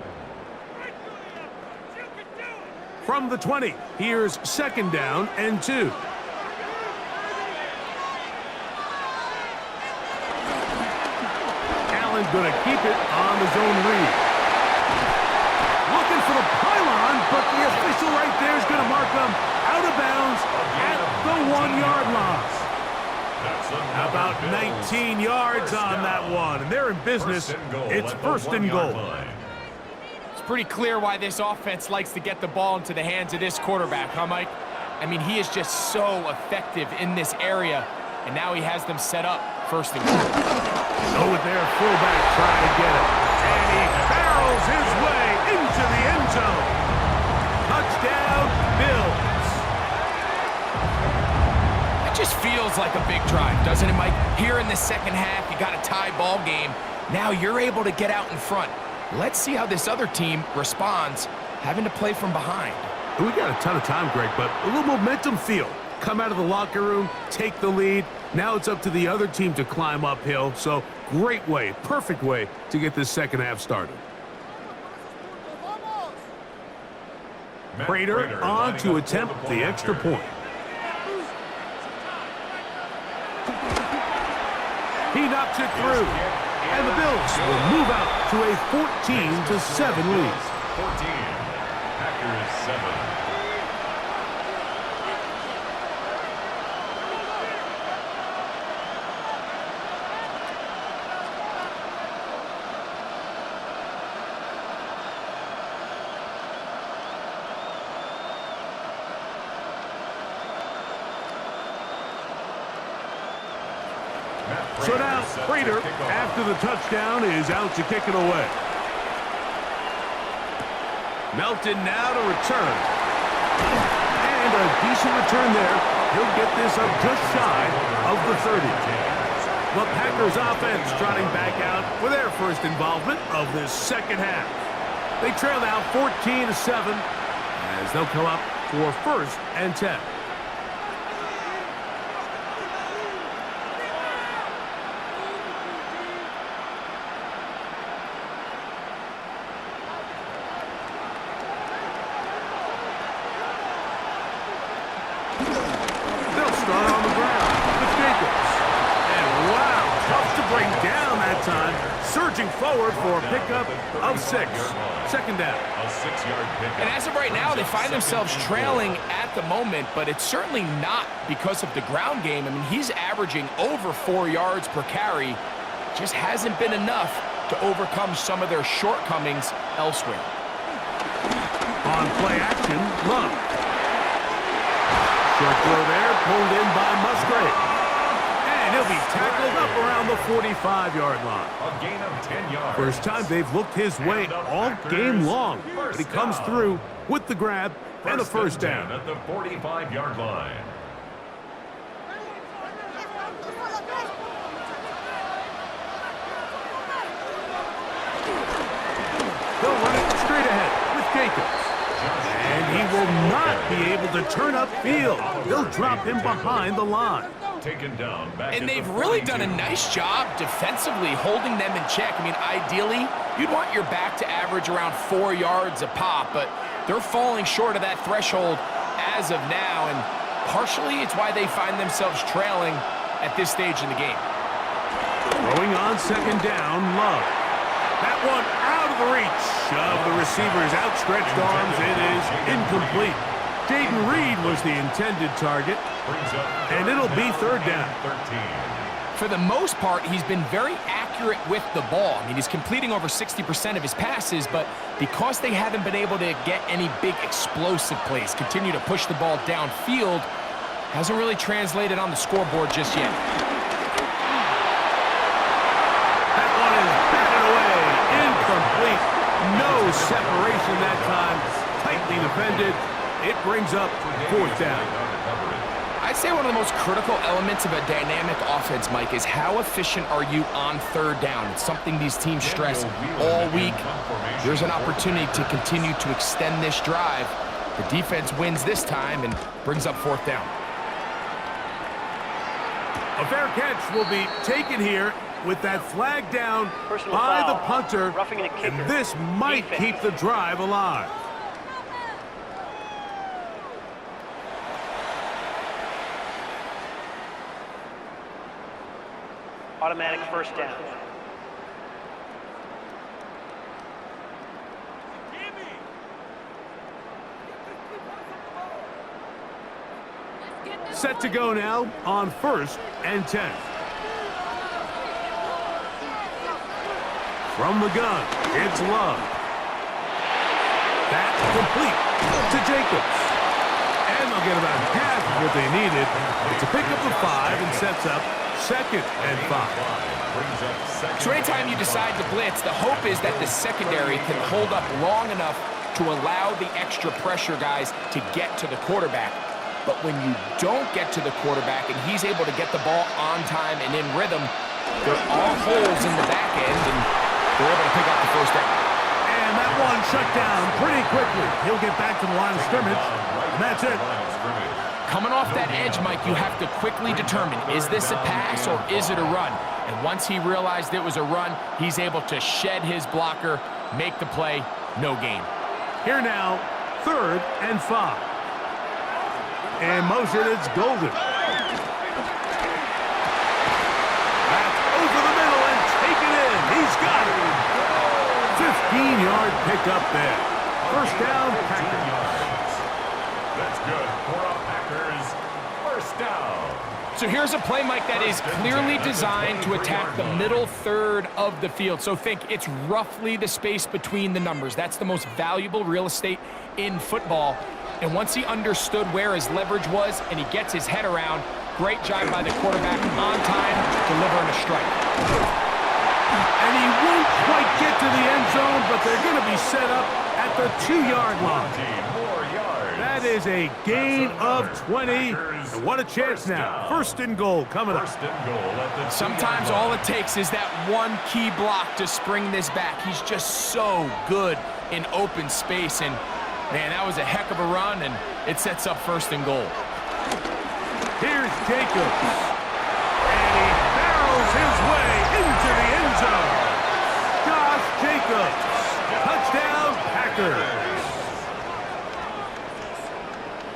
From the 20, here's 2nd down and 2. Allen going to keep it on the zone read. Looking for the pylon, but the official right there is going to mark them out of bounds at the 1-yard line. About 19 yards on that one, and they're in business. It's 1st and goal. It's pretty clear why this offense likes to get the ball into the hands of this quarterback, huh, Mike? I mean, he is just so effective in this area, and now he has them set up 1st and goal. Go with their fullback trying to get it, and he barrels his way into the end zone. Touchdown, Bills. Just feels like a big drive, doesn't it, Mike? Here in the second half, you got a tie ball game. Now you're able to get out in front. Let's see how this other team responds, having to play from behind. We got a ton of time, Greg, but a little momentum feel. Come out of the locker room, take the lead. Now it's up to the other team to climb uphill. So great way, perfect way to get this second half started. Prater on to attempt the extra point. He knocks it through. And the Bills will move out to a 14-7 lead. 14, Packers 7. So now, Prater, after the touchdown, is out to kick it away. Melton now to return. And a decent return there. He'll get this up just shy of the 30. The Packers offense trotting back out for their first involvement of this second half. They trail now 14-7 as they'll come up for 1st and 10. Surging forward for a pickup of 6. Second down. A 6-yard pickup. And as of right now, they find themselves trailing at the moment, but it's certainly not because of the ground game. I mean, he's averaging over 4 yards per carry. Just hasn't been enough to overcome some of their shortcomings elsewhere. On play action, Love. Short throw there, pulled in by Musgrave. And he'll be tackled up around the 45-yard line. A gain of 10 yards. First time they've looked his way all game long, but he comes through with the grab and the first down. At the 45-yard line. They'll run it straight ahead with Jacobs. And he will not be able to turn upfield. They'll drop him behind the line. Taken down back And they've really done a nice job defensively holding them in check. I mean, ideally, you'd want your back to average around 4 yards a pop, but they're falling short of that threshold as of now, and partially it's why they find themselves trailing at this stage in the game. Throwing on second down, Love. That one out of the reach of the receiver's outstretched arms. It is incomplete. Jaden Reed was the intended target, and it'll be third down. 13. For the most part, he's been very accurate with the ball. I mean, he's completing over 60% of his passes, but because they haven't been able to get any big explosive plays, continue to push the ball downfield, hasn't really translated on the scoreboard just yet. That one is batted away, incomplete. No separation that time, tightly defended. It brings up fourth down. I'd say one of the most critical elements of a dynamic offense, Mike, is how efficient are you on third down. It's something these teams stress all week. Here's an opportunity to continue to extend this drive. The defense wins this time and brings up fourth down. A fair catch will be taken here with that flag down by the punter, and this might keep the drive alive. Automatic first down. Set to go now on 1st and 10. From the gun, it's Love. That complete to Jacobs. And they'll get about half of what they needed. It's a pickup of 5 and sets up 2nd and 5. So anytime you decide to blitz, the hope is that the secondary can hold up long enough to allow the extra pressure guys to get to the quarterback. But when you don't get to the quarterback and he's able to get the ball on time and in rhythm, there are holes in the back end, and they're able to pick up the first down. And that one shut down pretty quickly. He'll get back to the line of scrimmage, and that's it. Coming off that edge, Mike, you have to quickly determine, is this a pass or is it a run? And once he realized it was a run, he's able to shed his blocker, make the play, no gain. Here now, 3rd and 5. In motion, it's Golden. That's over the middle and taken in. He's got it. 15-yard pickup there. First down, Packers. That's good for a Packers first down. So here's a play, Mike, that is clearly designed to attack the middle third of the field. So think it's roughly the space between the numbers. That's the most valuable real estate in football. And once he understood where his leverage was and he gets his head around, great job by the quarterback on time, delivering a strike. And he won't quite get to the end zone, but they're going to be set up at the 2-yard line. That is a gain of 20. And what a chance now. First and goal coming up. Sometimes all it takes is that one key block to spring this back. He's just so good in open space. And, man, that was a heck of a run, and it sets up first and goal. Here's Jacobs. And he barrels his way into the end zone. Josh Jacobs. Touchdown, Packers.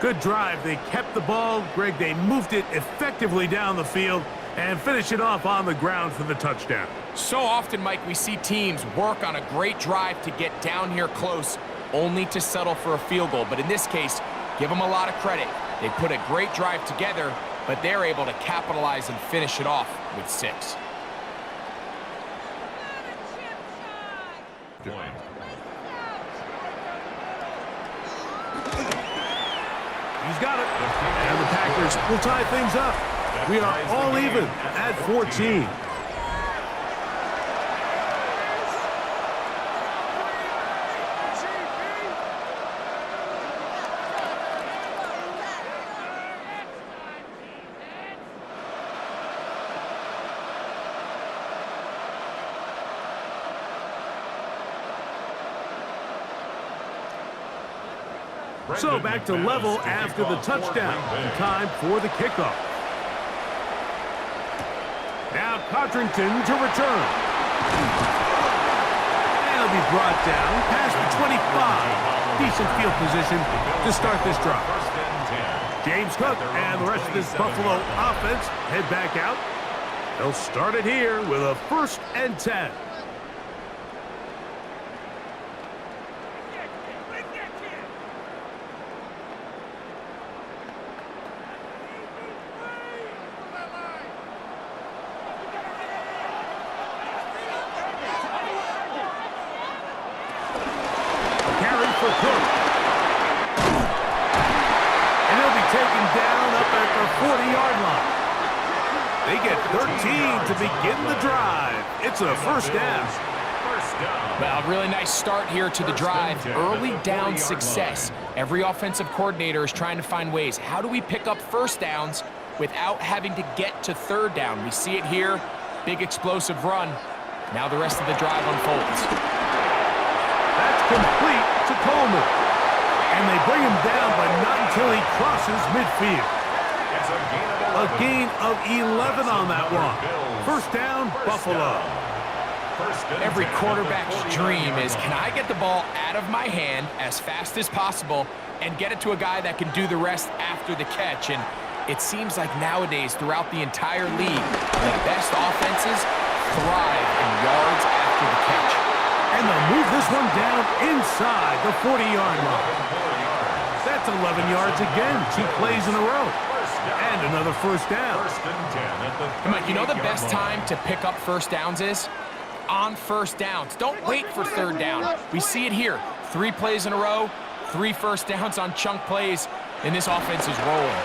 Good drive. They kept the ball. Greg, they moved it effectively down the field and finish it off on the ground for the touchdown. So often, Mike, we see teams work on a great drive to get down here close, only to settle for a field goal. But in this case, give them a lot of credit. They put a great drive together, but they're able to capitalize and finish it off with 6. He's got it. And the Packers will tie things up. We are all even at 14. So back to level after the touchdown. Time for the kickoff. Now Codrington to return. And he'll be brought down past the 25. Decent field position to start this drive. James Cook and the rest of this Buffalo offense head back out. They'll start it here with a 1st and 10. For Cook. And he'll be taken down up at the 40-yard line. They get 13 to begin the drive. It's a first down. Well, really nice start here to the drive. Early down success. Every offensive coordinator is trying to find ways. How do we pick up first downs without having to get to 3rd down? We see it here. Big explosive run. Now the rest of the drive unfolds. That's complete to Coleman. And they bring him down, but not until he crosses midfield. A gain of 11 on that one. First down, Buffalo. Every quarterback's dream is, can I get the ball out of my hand as fast as possible and get it to a guy that can do the rest after the catch? And it seems like nowadays, throughout the entire league, the best offenses thrive in yards after the catch. And they'll move this one down inside the 40-yard line. That's 11 yards again, 2 plays in a row. And another first down. Hey, Mike, you know the best time to pick up first downs is? On first downs. Don't wait for 3rd down. We see it here. 3 plays in a row, 3 first downs on chunk plays, and this offense is rolling.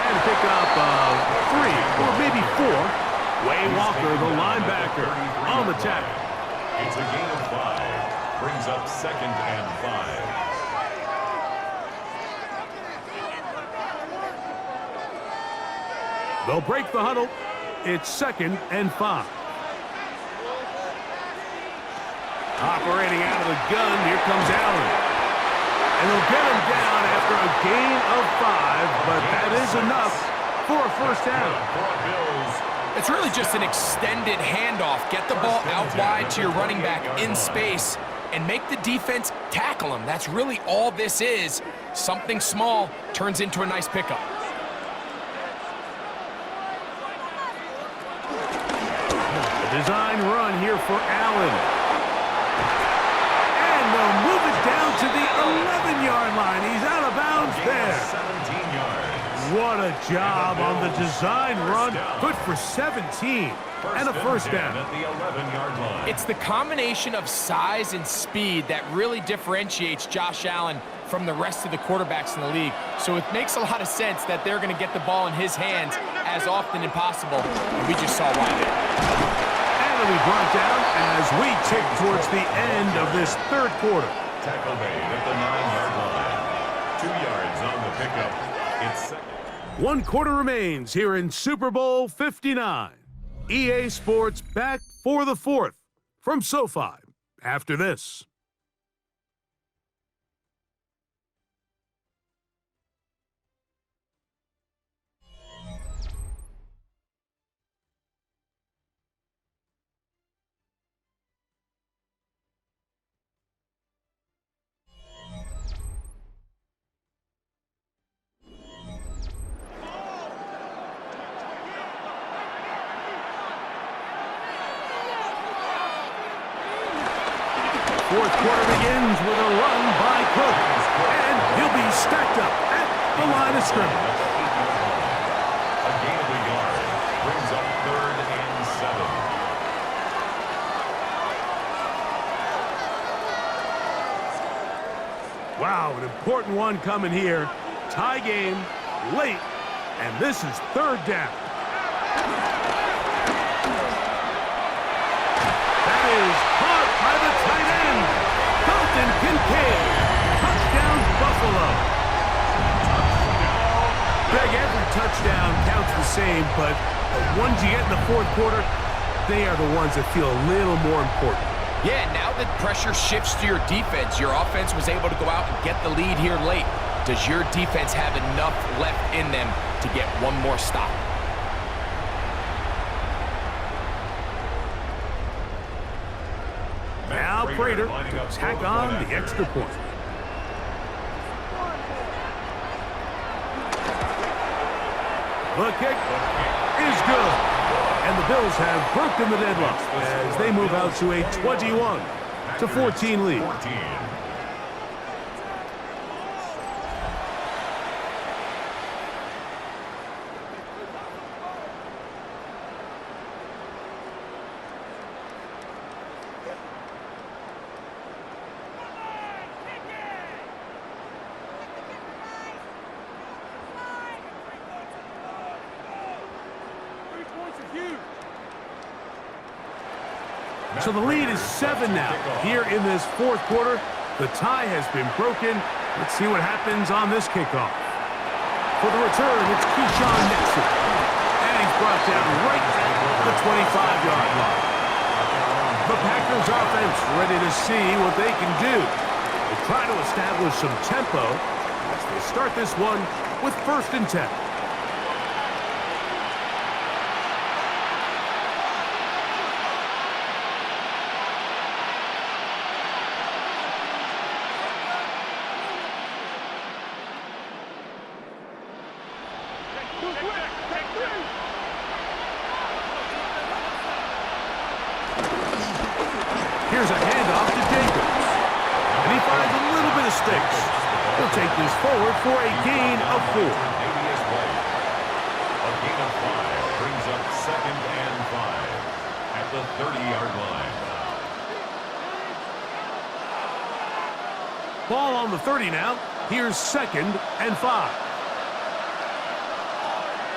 And pick up 3 or maybe 4. Way Walker, the linebacker, on the tackle. It's a gain of 5. Brings up 2nd and 5. They'll break the huddle. It's 2nd and 5. Operating out of the gun, here comes Allen. And they'll get him down after a gain of 5, but that is enough for a first down. It's really just an extended handoff. Get the ball out wide to your running back in space, and make the defense tackle him. That's really all this is. Something small turns into a nice pickup. A design run here for Allen. And they'll move it down to the 11-yard line. He's out of bounds there. 17 yards. What a job on the design run. Good for 17 and a first down. At the 11-yard line. It's the combination of size and speed that really differentiates Josh Allen from the rest of the quarterbacks in the league. So it makes a lot of sense that they're going to get the ball in his hands as often as possible. And we just saw why there. And it'll be brought down as we tick towards the end of this third quarter. Tackle made at the 9-yard line. 2 yards on the pickup. It's second. 1 quarter remains here in Super Bowl 59. EA Sports back for the fourth from SoFi after this. Fourth quarter begins with a run by Cook, and he'll be stacked up at the line of scrimmage. A gain of a yard brings up 3rd and 7. Wow, an important one coming here. Tie game, late, and this is 3rd down. That is caught by the tight end, Dalton Kincaid. Touchdown, Buffalo. Greg, every touchdown counts the same, but the ones you get in the fourth quarter, they are the ones that feel a little more important. Yeah, now that pressure shifts to your defense, your offense was able to go out and get the lead here late. Does your defense have enough left in them to get one more stop? Now Prater to tack on the extra point. The kick is good. And the Bills have broken the deadlock as they move out to a 21-14 lead. 14. So the lead is 7 now. Here in this fourth quarter, the tie has been broken. Let's see what happens on this kickoff. For the return, it's Keyshawn Nixon. And he's brought down right at the 25-yard line. The Packers offense ready to see what they can do. They try to establish some tempo as they start this one with 1st and 10. Here's a handoff to Jacobs. And he finds a little bit of sticks. He'll take this forward for a gain of 4. A gain of 5 brings up 2nd and 5 at the 30-yard line. Ball on the 30 now. Here's 2nd and 5.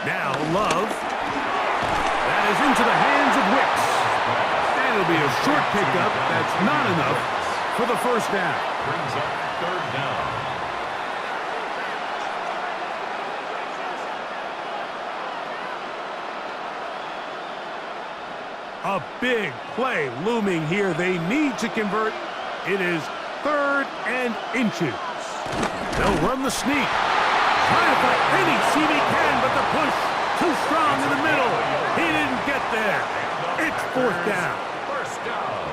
Now Love. That is into the hands of Wicks. And it'll be a short pickup. That's not enough for the first down. Brings up 3rd down. A big play looming here. They need to convert. It is 3rd and inches. They'll run the sneak. Trying to find any seam he can, but the push too strong in the middle. He didn't get there. It's 4th down. First down.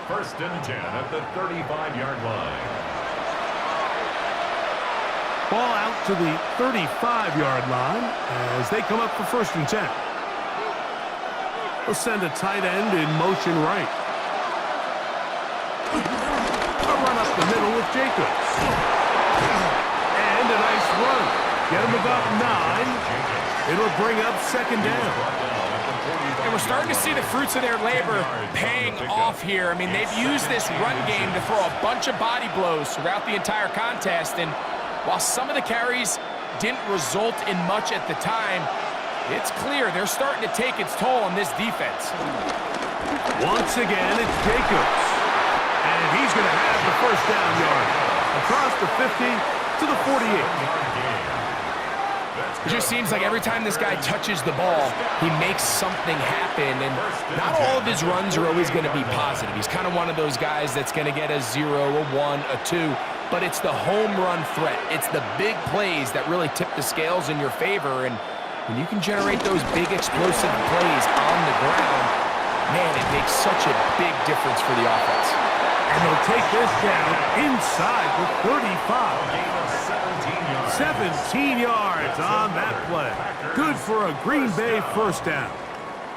First and 10 at the 35-yard line. Ball out to the 35-yard line as they come up for first and 10. They'll send a tight end in motion right. A run up the middle with Jacobs. And a nice run. Get him about 9. It'll bring up second down. And we're starting to see the fruits of their labor paying off here. I mean, they've used this run game to throw a bunch of body blows throughout the entire contest. And while some of the carries didn't result in much at the time, it's clear they're starting to take its toll on this defense. Once again, it's Jacobs. And he's going to have the first down yard. Across the 50 to the 48. It just seems like every time this guy touches the ball, he makes something happen. And not all of his runs are always going to be positive. He's kind of one of those guys that's going to get a 0, a 1, a 2. But it's the home run threat. It's the big plays that really tip the scales in your favor. And when you can generate those big explosive plays on the ground, man, it makes such a big difference for the offense. And they'll take this down inside the 35. 17 yards on that play. Good for a Green Bay first down.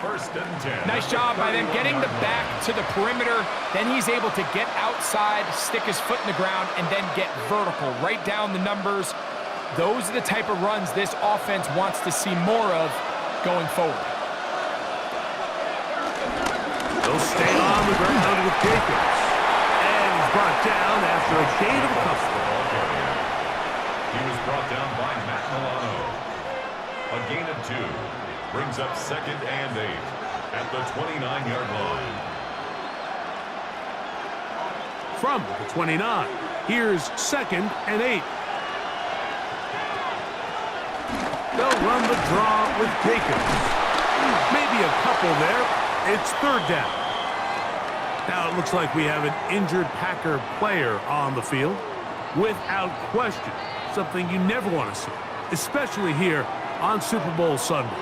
First and 10. Nice job by them getting the back to the perimeter. Then he's able to get outside, stick his foot in the ground, and then get vertical. Right down the numbers. Those are the type of runs this offense wants to see more of going forward. They'll stay on the ground with Jacobs. And he's brought down after a gain of a couple. He was brought down by Matt Milano. A gain of 2 brings up second and 8 at the 29-yard line. From the 29, here's second and 8. They'll run the draw with Jacobs. Maybe a couple there. It's third down. Now it looks like we have an injured Packer player on the field. Without question, something you never want to see, especially here on Super Bowl Sunday.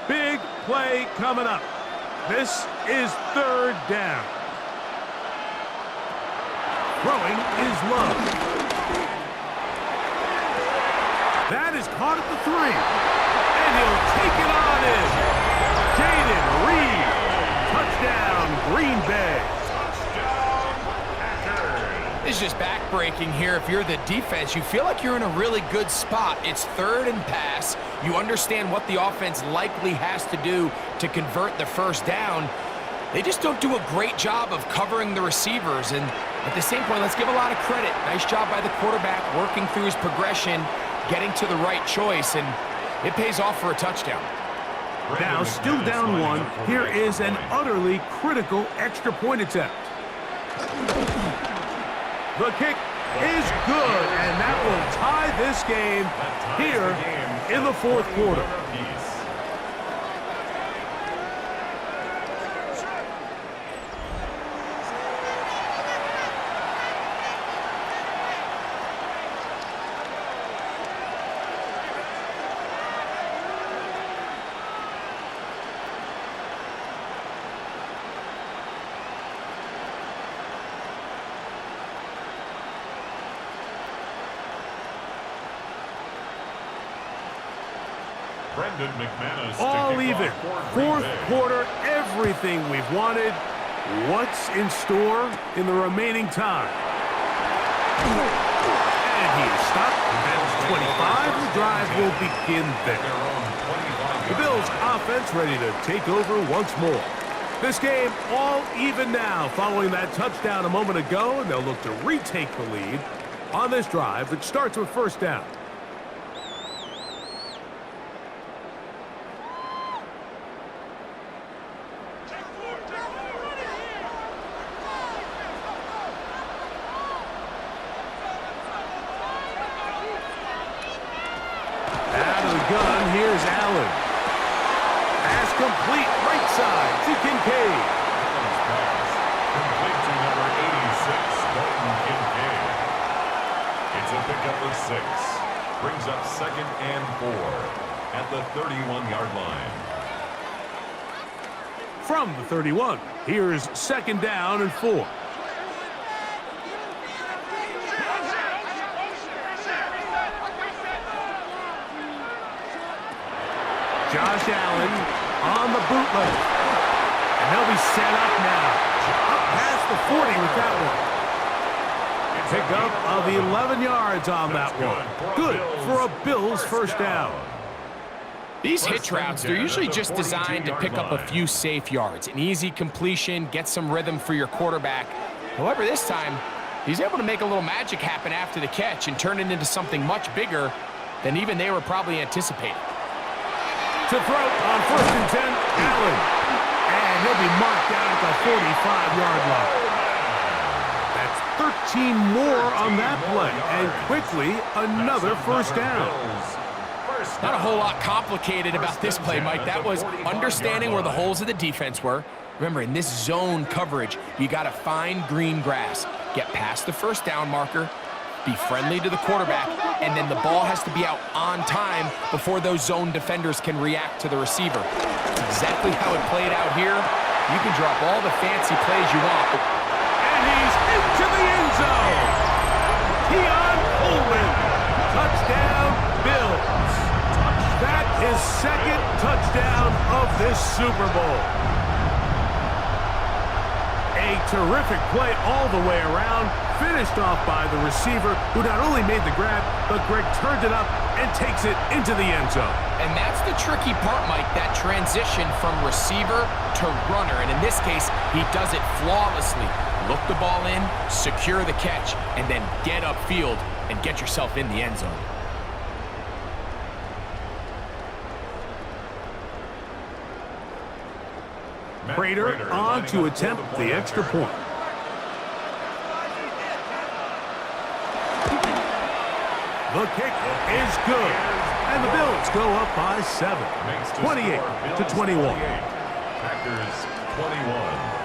Big play coming up. This is third down. Throwing is Love. That is caught at the 3. And he'll take it on in. Jaden Reed. Touchdown, Green Bay. This is just back-breaking here. If you're the defense, you feel like you're in a really good spot. It's third and pass. You understand what the offense likely has to do to convert the first down. They just don't do a great job of covering the receivers. And at the same point, let's give a lot of credit. Nice job by the quarterback working through his progression, getting to the right choice, and it pays off for a touchdown. Now, still down 1, here is an utterly critical extra point attempt. The kick is good, and that will tie this game here in the fourth quarter. All even. Fourth quarter, everything we've wanted. What's in store in the remaining time? And he is stopped. At 25, the drive will begin there. The Bills offense ready to take over once more. This game all even now following that touchdown a moment ago, and they'll look to retake the lead on this drive that starts with first down. Out of the gun, here's Allen. side to Kincaid. Complete to number 86, Dalton Kincaid. It's a pickup of 6. Brings up 2nd and 4 at the 31-yard line. From the 31, here's 2nd down and 4. Josh Allen on the bootleg. And they'll be set up now. Up past the 40 with that one. Pickup of 11 yards on that one. Good for a Bills first down. These hitch routes, they're usually just designed to pick up a few safe yards. An easy completion, get some rhythm for your quarterback. However, this time, he's able to make a little magic happen after the catch and turn it into something much bigger than even they were probably anticipating. To throw on 1st and 10, Allen. And he'll be marked down at the 45-yard line. That's 13 more on that play. And quickly, another first down. Not a whole lot complicated about this play, Mike. That was understanding where the holes of the defense were. Remember, in this zone coverage, you got to find green grass. Get past the first down marker, be friendly to the quarterback, and then the ball has to be out on time before those zone defenders can react to the receiver. That's exactly how it played out here. You can drop all the fancy plays you want. And he's into the end zone. Keon Coleman. Touchdown, Bills. That is 2nd touchdown of this Super Bowl. A terrific play all the way around, finished off by the receiver, who not only made the grab, but Greg turned it up and takes it into the end zone. And that's the tricky part, Mike, that transition from receiver to runner. And in this case, he does it flawlessly. Look the ball in, secure the catch, and then get upfield and get yourself in the end zone. Prater on to attempt the extra point. The kick is good. And the Bills go up by 7. 28-21. Packers 21.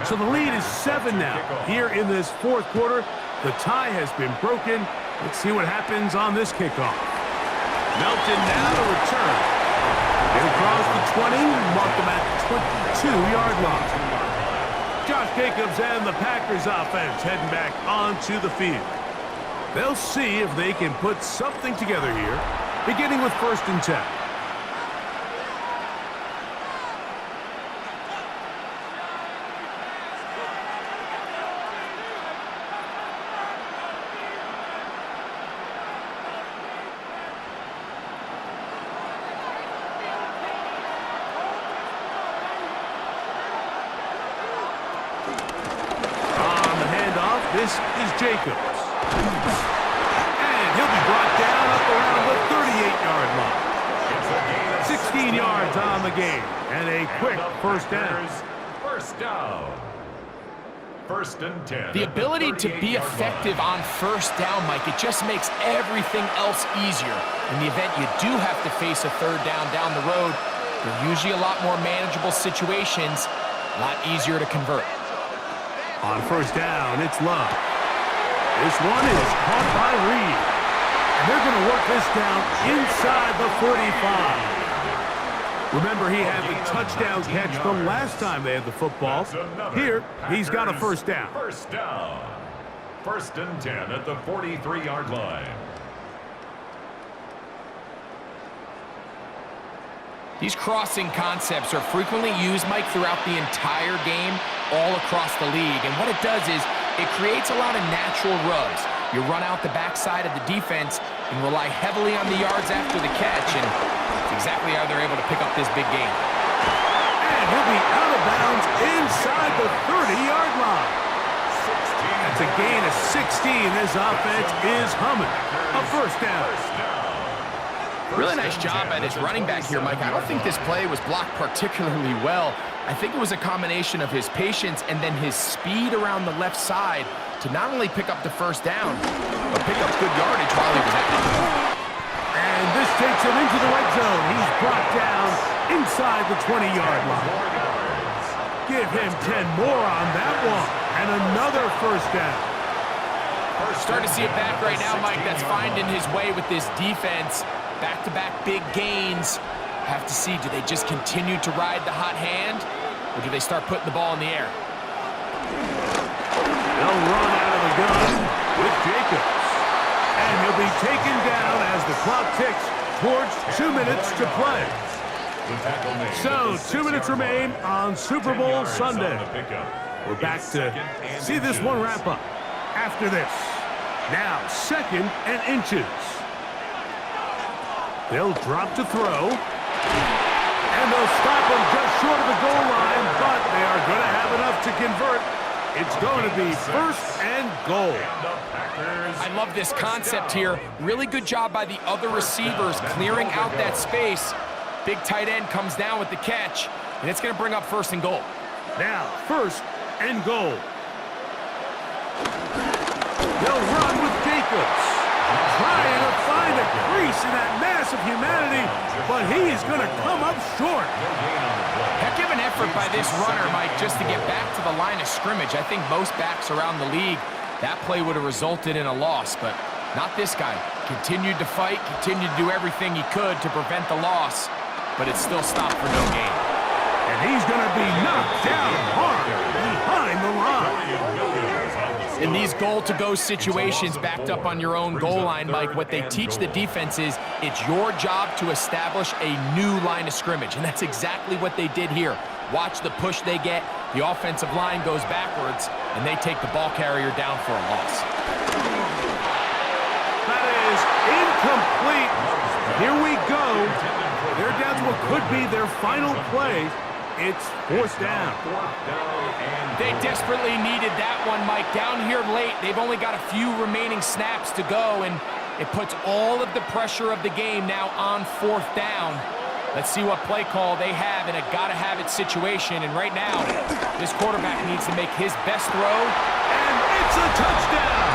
So the lead is 7 now. Here in this 4th quarter, the tie has been broken. Let's see what happens on this kickoff. Melton now to return. Get across the 20, mark them at the 22-yard line. Josh Jacobs and the Packers offense heading back onto the field. They'll see if they can put something together here, beginning with 1st and 10. This is Jacobs. And he'll be brought down up around the 38-yard line. 16 yards on the game. And a quick first down. First down. 1st and 10. The ability to be effective on first down, Mike, it just makes everything else easier. In the event you do have to face a 3rd down the road, they're usually a lot more manageable situations, a lot easier to convert. On 1st down, it's Love. This one is caught by Reed. And they're going to work this down inside the 45. Remember, he had the touchdown catch the last time they had the football. Here, he's got a first down. First down. 1st and 10 at the 43-yard line. These crossing concepts are frequently used, Mike, throughout the entire game, all across the league. And what it does is it creates a lot of natural rubs. You run out the backside of the defense and rely heavily on the yards after the catch, and that's exactly how they're able to pick up this big game. And he'll he'll be out of bounds inside the 30-yard line. That's a gain of 16. This offense is humming. A first down. Really nice job by this running back here, Mike. I don't think this play was blocked particularly well. I think it was a combination of his patience and then his speed around the left side to not only pick up the first down, but pick up good yardage while he was at it. And this takes him into the red zone. He's brought down inside the 20-yard line. Give him 10 more on that one. And another first down. Starting to see it back right now, Mike. That's finding his way with this defense. Back-to-back big gains. Have to see, do they just continue to ride the hot hand, or do they start putting the ball in the air? They'll run out of the gun with Jacobs. And he'll be taken down as the clock ticks towards 2 minutes to play. So, 2 minutes remain on Super Bowl Sunday. We're back to see this one wrap up after this. Now, 2nd and inches. They'll drop to throw. And they'll stop him just short of the goal line, but they are going to have enough to convert. It's going to be 1st and goal. I love this concept here. Really good job by the other receivers clearing out that space. Big tight end comes down with the catch, and it's going to bring up 1st and goal. Now, 1st and goal. They'll run with Jacobs. Trying to find a crease in that mass of humanity, but he is going to come up short. Heck of an effort by this runner, Mike, just to get back to the line of scrimmage. I think most backs around the league, that play would have resulted in a loss, but not this guy. Continued to fight, continued to do everything he could to prevent the loss, but it still stopped for no gain. And he's going to be knocked down hard behind the line. In these goal-to-go situations backed up on your own goal line, Mike, what they teach the defense is it's your job to establish a new line of scrimmage, and that's exactly what they did here. Watch the push they get. The offensive line goes backwards, and they take the ball carrier down for a loss. That is incomplete. Here we go. They're down to what could be their final play. It's 4th down. They desperately needed that one, Mike. Down here late, they've only got a few remaining snaps to go, and it puts all of the pressure of the game now on 4th down. Let's see what play call they have in a gotta-have-it situation, and right now, this quarterback needs to make his best throw. And it's a touchdown!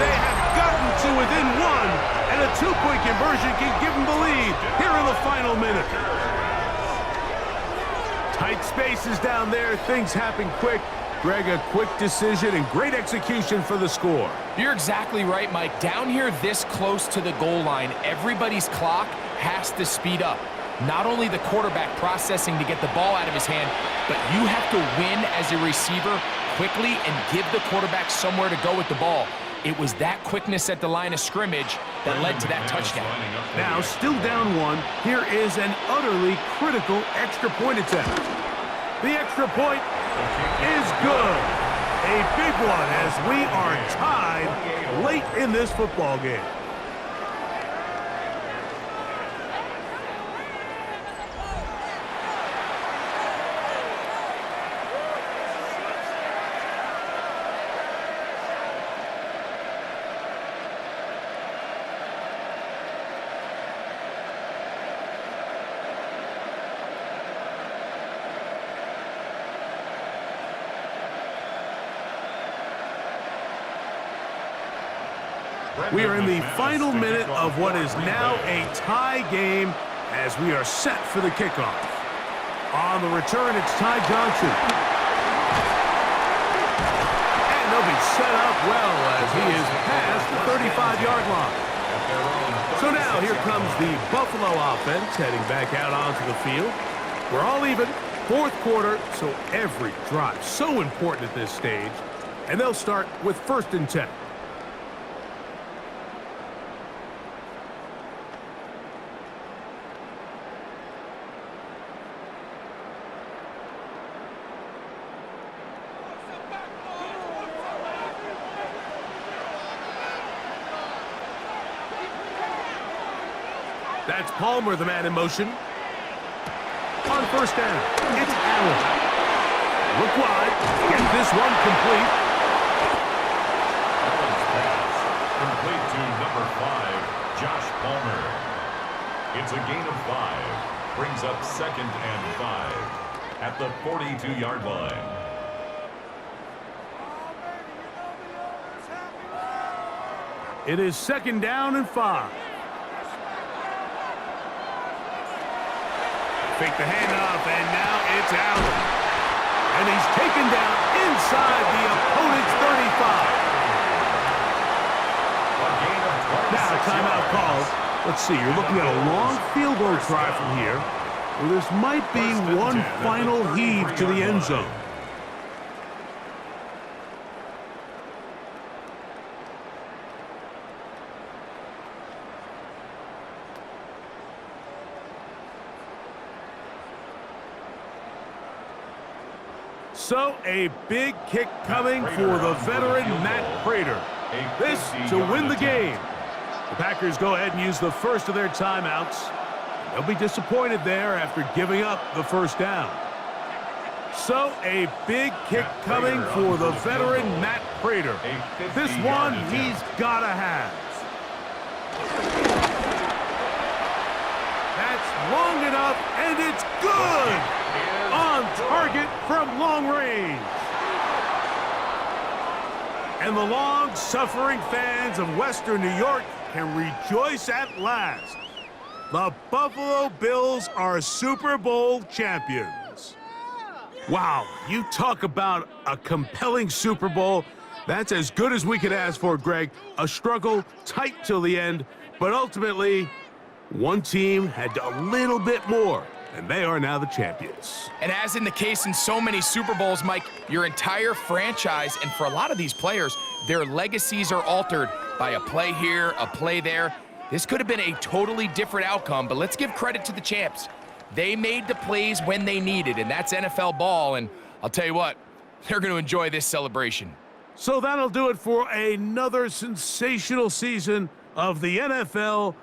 They have gotten to within 1, and a 2-point conversion can give them the lead here in the final minute. Tight spaces down there. Things happen quick. Greg, a quick decision and great execution for the score. You're exactly right, Mike. Down here this close to the goal line, everybody's clock has to speed up. Not only the quarterback processing to get the ball out of his hand, but you have to win as a receiver quickly and give the quarterback somewhere to go with the ball. It was that quickness at the line of scrimmage that led to that touchdown. Now, still down 1, here is an utterly critical extra point attempt. The extra point is good. A big one as we are tied late in this football game. We are in the final minute of what is now a tie game as we are set for the kickoff. On the return, it's Ty Johnson. And they'll be set up well as he is past the 35-yard line. So now here comes the Buffalo offense heading back out onto the field. We're all even, 4th quarter, so every drive so important at this stage. And they'll start with 1st and 10. That's Palmer, the man in motion. On the first down. It's Allen. Look wide. Get this one complete. Allen's pass complete to number 5, Josh Palmer. It's a gain of 5. Brings up 2nd and 5 at the 42-yard line. It is 2nd down and 5. Fake the handoff, and now it's Allen. And he's taken down inside the opponent's 35. A gain of 26 Now, timeout yards. called. Let's see, you're looking at a long field goal try from here. Well, this might be First and one 10 at the final heave to the 33-yard end line. zone. So, a big kick coming for the veteran Matt Prater. This to win the game. The Packers go ahead and use the first of their timeouts. They'll be disappointed there after giving up the first down. So, a big kick coming for the veteran Matt Prater. This one he's got to have. That's long enough, and it's good! On target from long range. And the long-suffering fans of Western New York can rejoice at last. The Buffalo Bills are Super Bowl champions. Wow, you talk about a compelling Super Bowl. That's as good as we could ask for, Greg. A struggle, tight till the end, but ultimately, one team had a little bit more, and they are now the champions. And as in the case in so many Super Bowls, Mike, your entire franchise, and for a lot of these players, their legacies are altered by a play here, a play there. This could have been a totally different outcome, but let's give credit to the champs. They made the plays when they needed, and that's NFL ball, and I'll tell you what, they're going to enjoy this celebration. So that'll do it for another sensational season of the NFL